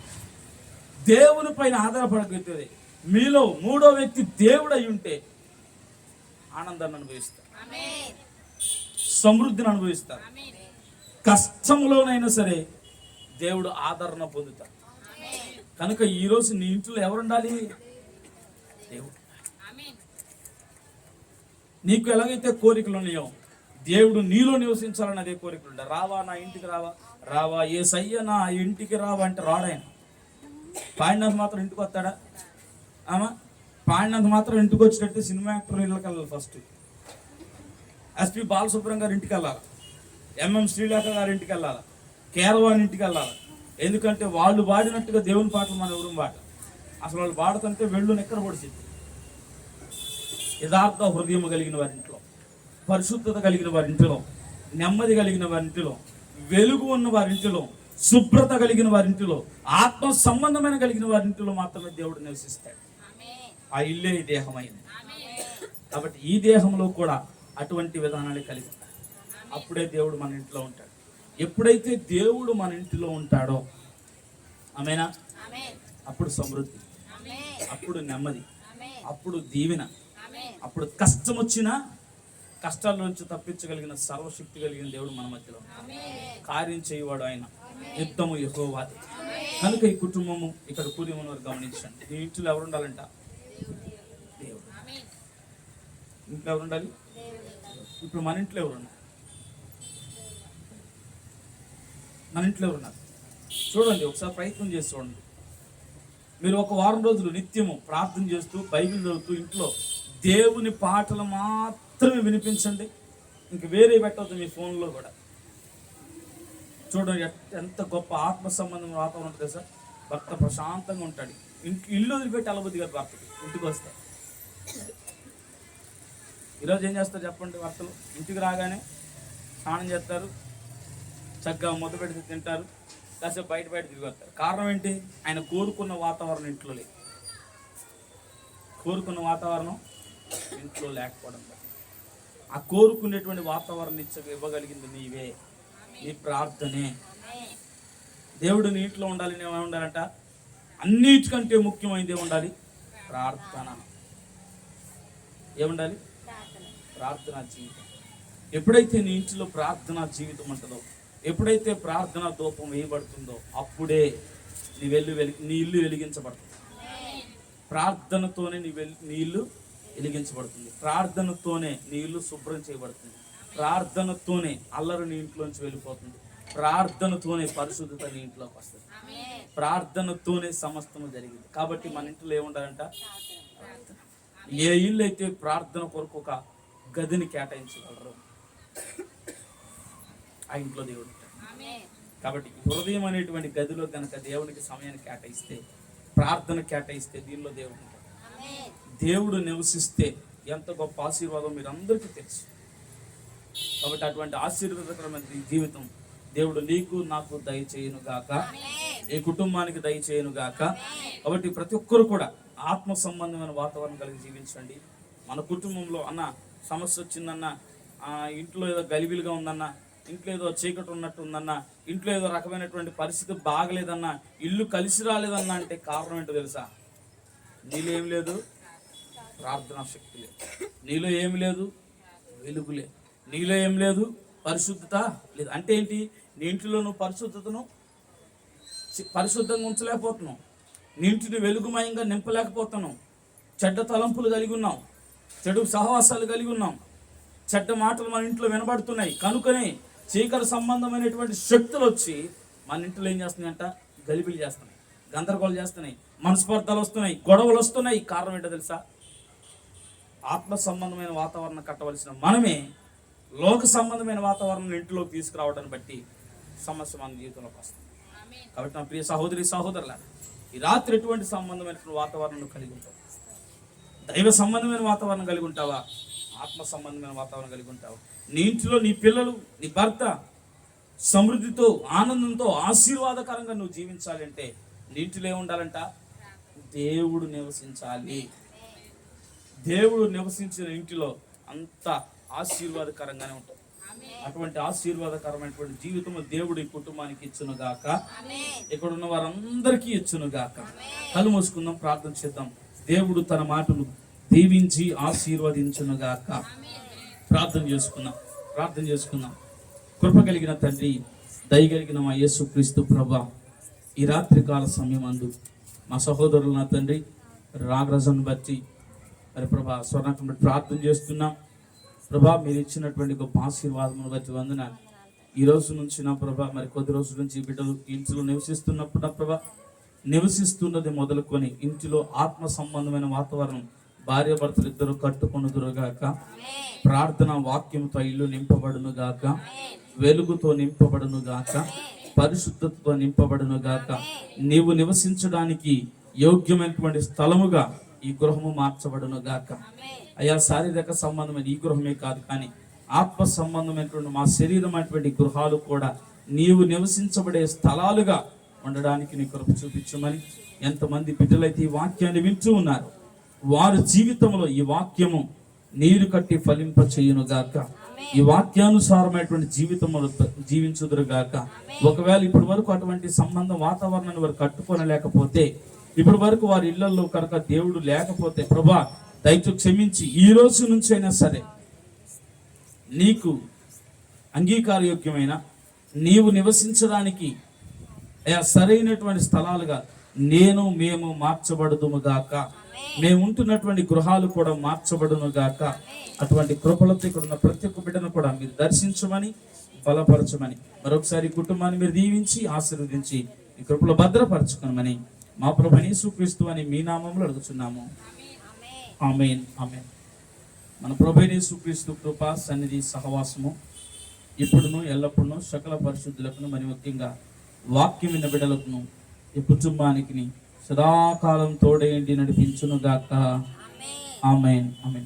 దేవుని పైన ఆధారపడగలుగుతుంది. మీలో మూడో వ్యక్తి దేవుడు అయి ఉంటే ఆనందాన్ని అనుభవిస్తారు, సమృద్ధిని అనుభవిస్తారు. కష్టంలోనైనా సరే దేవుడు ఆదరణ పొందుతాడు. కనుక ఈరోజు నీ ఇంట్లో ఎవరు ఉండాలి? దేవుడు. నీకు ఎలాగైతే కోరికలు ఉన్నాయో దేవుడు నీలో నివసించాలని అదే కోరికలు ఉంటాయి. రావా నా ఇంటికి రావా, రావా యేసయ్య నా ఇంటికి రావా అంటే రాడాయన. పాడినంత మాత్రం ఇంటికి వస్తాడా? పాడినంత మాత్రం ఇంటికి వచ్చినట్టు సినిమా యాక్టర్ ఇళ్ళకి వెళ్ళాలి. ఫస్ట్ ఎస్పి బాలసుబ్రహ్మణ్యం గారి ఇంటికి వెళ్ళాలి, ఎంఎం శ్రీలేఖ గారి ఇంటికి వెళ్ళాలి, కేరవాణి ఇంటికి వెళ్ళాలి. ఎందుకంటే వాళ్ళు పాడినట్టుగా దేవుని పాటలు మన ఎవరు పాట. అసలు వాళ్ళు పాడుతుంటే వెళ్ళు నెక్కర పొడిచింది. యథార్థ హృదయం కలిగిన వారి ఇంట్లో, పరిశుద్ధత కలిగిన వారి ఇంటిలో, నెమ్మది కలిగిన వారి ఇంటిలో, వెలుగు ఉన్న వారి ఇంటిలో, శుభ్రత కలిగిన వారి ఇంటిలో, ఆత్మ సంబంధమైన కలిగిన వారి ఇంటిలో మాత్రమే దేవుడు నివసిస్తాడు. ఆ ఇల్లే ఈ దేహమైంది. కాబట్టి ఈ దేహంలో కూడా అటువంటి విధానాలు కలిగి ఉంటాయి. అప్పుడే దేవుడు మన ఇంట్లో ఉంటాడు. ఎప్పుడైతే దేవుడు మన ఇంటిలో ఉంటాడో ఆమేనా, అప్పుడు సమృద్ధి, అప్పుడు నెమ్మది, అప్పుడు దీవెన, అప్పుడు కష్టం వచ్చినా కష్టాల నుంచి తప్పించగలిగిన సర్వశక్తి కలిగిన దేవుడు మన మధ్యలో కార్యం చేయవాడు ఆయన. యుద్ధము యెహోవాది. కనుక ఈ కుటుంబము ఇక్కడ కూడి ఉన్నవారు గమనించండి. ఈ ఇంట్లో ఎవరు ఉండాలంట? దేవుడు. ఇంట్లో ఎవరు ఉండాలి? ఇప్పుడు మన ఇంట్లో ఎవరున్నారు? మన ఇంట్లో ఎవరున్నారు? చూడండి, ఒకసారి ప్రయత్నం చేసి చూడండి. మీరు ఒక వారం రోజులు నిత్యము ప్రార్థన చేస్తూ బైబిల్ చదువుతూ ఇంట్లో దేవుని పాటలు మాత్రమే వినిపించండి. ఇంక వేరే పెట్టవద్దు మీ ఫోన్లో కూడా. చూడండి ఎంత గొప్ప ఆత్మ సంబంధం వాతావరణం ఉంటుంది సార్. భర్త ప్రశాంతంగా ఉంటాడు. ఇల్లు వదిలిపెట్టి అలబుద్ది గారు భర్తకి ఇంటికి వస్తే. ఈరోజు ఏం చేస్తారు చెప్పండి? భర్తలు ఇంటికి రాగానే స్నానం చేస్తారు, చక్కగా ముద్ద పెడితే తింటారు, కాసేపు బయట తిరిగి వస్తారు. కారణం ఏంటి? ఆయన కోరుకున్న వాతావరణం ఇంట్లో లేదు. కోరుకున్న వాతావరణం ఇంట్లో లేకపోవడం. ఆ కోరుకునేటువంటి వాతావరణం ఇవ్వగలిగింది నీవే, నీ ప్రార్థనే. దేవుడు నీ ఇంట్లో ఉండాలి, ఏమై ఉండాలంట? అన్నిటికంటే ముఖ్యమైనది ఏముండాలి? ప్రార్థన. ఏముండాలి? ప్రార్థనా జీవితం. ఎప్పుడైతే నీ ఇంటిలో ప్రార్థనా జీవితం ఉంటుందో, ఎప్పుడైతే ప్రార్థనా ధూపం వేయబడుతుందో, అప్పుడే నీ ఇల్లు వెలిగించబడుతుంది. ప్రార్థనతోనే నీ ఇల్లు వెలిగించబడుతుంది. ప్రార్థనతోనే నీ ఇల్లు శుభ్రం చేయబడుతుంది. ప్రార్థనతోనే అల్లరి నీ ఇంట్లోంచి వెళ్ళిపోతుంది. ప్రార్థనతోనే పరిశుద్ధత నీ ఇంట్లోకి వస్తుంది. ప్రార్థనతోనే సమస్తము జరిగింది. కాబట్టి మన ఇంట్లో ఏముండాలంట? ప్రార్థన. ఏ ఇల్లు అయితే ప్రార్థన కొరకు ఒక గదిని కేటాయించగలరు, ఆ ఇంట్లో దేవుడు ఉంటాడు. కాబట్టి హృదయం అనేటువంటి గదిలో కనుక దేవునికి సమయాన్ని కేటాయిస్తే, ప్రార్థన కేటాయిస్తే, దీనిలో దేవుడు ఉంటాడు. దేవుడు నివసిస్తే ఎంత గొప్ప ఆశీర్వాదం మీరు అందరికీ తెలుసు. కాబట్టి అటువంటి ఆశీర్వాదకరమైన జీవితం దేవుడు నీకు నాకు దయచేయును గాక, ఈ కుటుంబానికి దయచేయును గాక. కాబట్టి ప్రతి ఒక్కరు కూడా ఆత్మ సంబంధమైన వాతావరణం కలిగి జీవించండి. మన కుటుంబంలో అన్న సమస్య వచ్చిందన్న, ఇంట్లో ఏదో గలిబిలిగా ఉందన్న, ఇంట్లో ఏదో చీకటి ఉన్నట్టు ఉందన్న, ఇంట్లో ఏదో రకమైనటువంటి పరిస్థితి బాగలేదన్న, ఇల్లు కలిసి రాలేదన్న అంటే కారణం ఏంటో తెలుసా? నీలో ఏం లేదు? ప్రార్థనా శక్తి లేదు. నీలో ఏమి లేదు? వెలుగు లేదు. నీలో ఏం లేదు? పరిశుద్ధత లేదు. అంటే ఏంటి? నీ ఇంటిలో నువ్వు పరిశుద్ధంగా ఉంచలేకపోతున్నావు. నీ ఇంటిని వెలుగుమయంగా నింపలేకపోతున్నావు. చెడ్డ తలంపులు కలిగి ఉన్నావు, చెడు సహవాసాలు కలిగి ఉన్నాం, చెడ్డ మాటలు మన ఇంట్లో వినబడుతున్నాయి. కనుకనే చీకటి సంబంధమైనటువంటి శక్తులు వచ్చి మన ఇంట్లో ఏం చేస్తున్నాయంట? గలిబిలి చేస్తున్నాయి, గందరగోళం చేస్తున్నాయి, మనస్పర్ధలు వస్తున్నాయి, గొడవలు వస్తున్నాయి. కారణం ఏంటో తెలుసా? ఆత్మ సంబంధమైన వాతావరణం కట్టవలసిన మనమే లోక సంబంధమైన వాతావరణం ఇంట్లోకి తీసుకురావడాన్ని బట్టి సమస్య మన జీవితంలోకి వస్తుంది. కాబట్టి నా ప్రియ సహోదరి సహోదరుల, ఈ రాత్రి ఎటువంటి సంబంధమైనటువంటి వాతావరణం కలిగి ఉంటావు? దైవ సంబంధమైన వాతావరణం కలిగి ఉంటావా? ఆత్మ సంబంధమైన వాతావరణం కలిగి ఉంటావా? నీ ఇంట్లో నీ పిల్లలు, నీ భర్త సమృద్ధితో, ఆనందంతో, ఆశీర్వాదకరంగా నువ్వు జీవించాలి అంటే నీ ఇంటిలో ఏముండాలంట? దేవుడు నివసించాలి. దేవుడు నివసించిన ఇంటిలో అంత ఆశీర్వాదకరంగానే ఉంటుంది. అటువంటి ఆశీర్వాదకరమైనటువంటి జీవితం దేవుడు ఈ కుటుంబానికి ఇచ్చును గాక, ఇక్కడ ఉన్న వారందరికీ ఇచ్చును గాక. కళ్ళు మూసుకుందాం, ప్రార్థన చేద్దాం. దేవుడు తన మాటను దీవించి ఆశీర్వదించును గాక. ప్రార్థన చేసుకుందాం. కృప కలిగిన తండ్రి, దయగలిగిన మా యేసుక్రీస్తు ప్రభువా, ఈ రాత్రికాల సమయమందు మా సహోదరులు నా తండ్రి రాగరజను బట్టి మరి ప్రభా స్వర్ణకం బట్టి ప్రార్థన చేస్తున్నాం. ప్రభా మీరు ఇచ్చినటువంటి గొప్ప ఆశీర్వాదమును బట్టి వందనాలు. ఈ రోజు నుంచి నా ప్రభా మరి కొద్ది రోజుల నుంచి బిడ్డలు ఇంటిలో నివసిస్తున్నప్పుడు నా ప్రభా నివసిస్తున్నది మొదలుకొని ఇంటిలో ఆత్మ సంబంధమైన వాతావరణం భార్యాభర్తలు ఇద్దరు కట్టుకొనుదురుగాక. ప్రార్థన వాక్యంతో ఇల్లు నింపబడును గాక, వెలుగుతో నింపబడును గాక, పరిశుద్ధతతో నింపబడును గాక. నీవు నివసించడానికి యోగ్యమైనటువంటి స్థలముగా ఈ గృహము మార్చబడును గాక. అయ్యా, శారీరక సంబంధమైన ఈ గృహమే కాదు, కానీ ఆత్మ సంబంధమైనటువంటి మా శరీరం అటువంటి గృహాలు కూడా నీవు నివసించబడే స్థలాలుగా ఉండడానికి నీ కృప చూపించమని, ఎంతమంది బిడ్డలైతే ఈ వాక్యాన్ని వింటూ ఉన్నారు వారి జీవితంలో ఈ వాక్యము నీరు కట్టి ఫలింప చేయును గాక. ఈ వాక్యానుసారమైనటువంటి జీవితంలో జీవించుదురు గాక. ఒకవేళ ఇప్పటి వరకు అటువంటి సంబంధం వాతావరణాన్ని వారు కట్టుకోనలేకపోతే, ఇప్పటి వరకు వారి ఇళ్లలో కనుక దేవుడు లేకపోతే ప్రభా దయచేసి క్షమించి ఈ రోజు నుంచి అయినా సరే నీకు అంగీకారయోగ్యమైన, నీవు నివసించడానికి సరైనటువంటి స్థలాలుగా మేము మార్చబడుదుము గాక. మేము ఉంటున్నటువంటి గృహాలు కూడా మార్చబడును గాక. అటువంటి కృపలతో ఇక్కడ ఉన్న ప్రతి ఒక్క బిడ్డను కూడా మీరు దర్శించమని, బలపరచమని, మరొకసారి కుటుంబాన్ని మీరు దీవించి ఆశీర్వదించి ఈ కృపలో భద్రపరచుకోమని మా ప్రభువైన యేసుక్రీస్తు అని మీ నామములో అడుగుచున్నాము. ఆమేన్, ఆమేన్. మన ప్రభువైన యేసుక్రీస్తు కృప, సన్నిధి, సహవాసము ఇప్పుడును ఎల్లప్పుడూ సకల పరిశుద్ధులకు, మరి ముఖ్యంగా వాక్యం విన్న బిడ్డలకు, ఈ కుటుంబానికి సదాకాలం తోడేంటి నడిపించును గాక. ఆమేన్, ఆమేన్.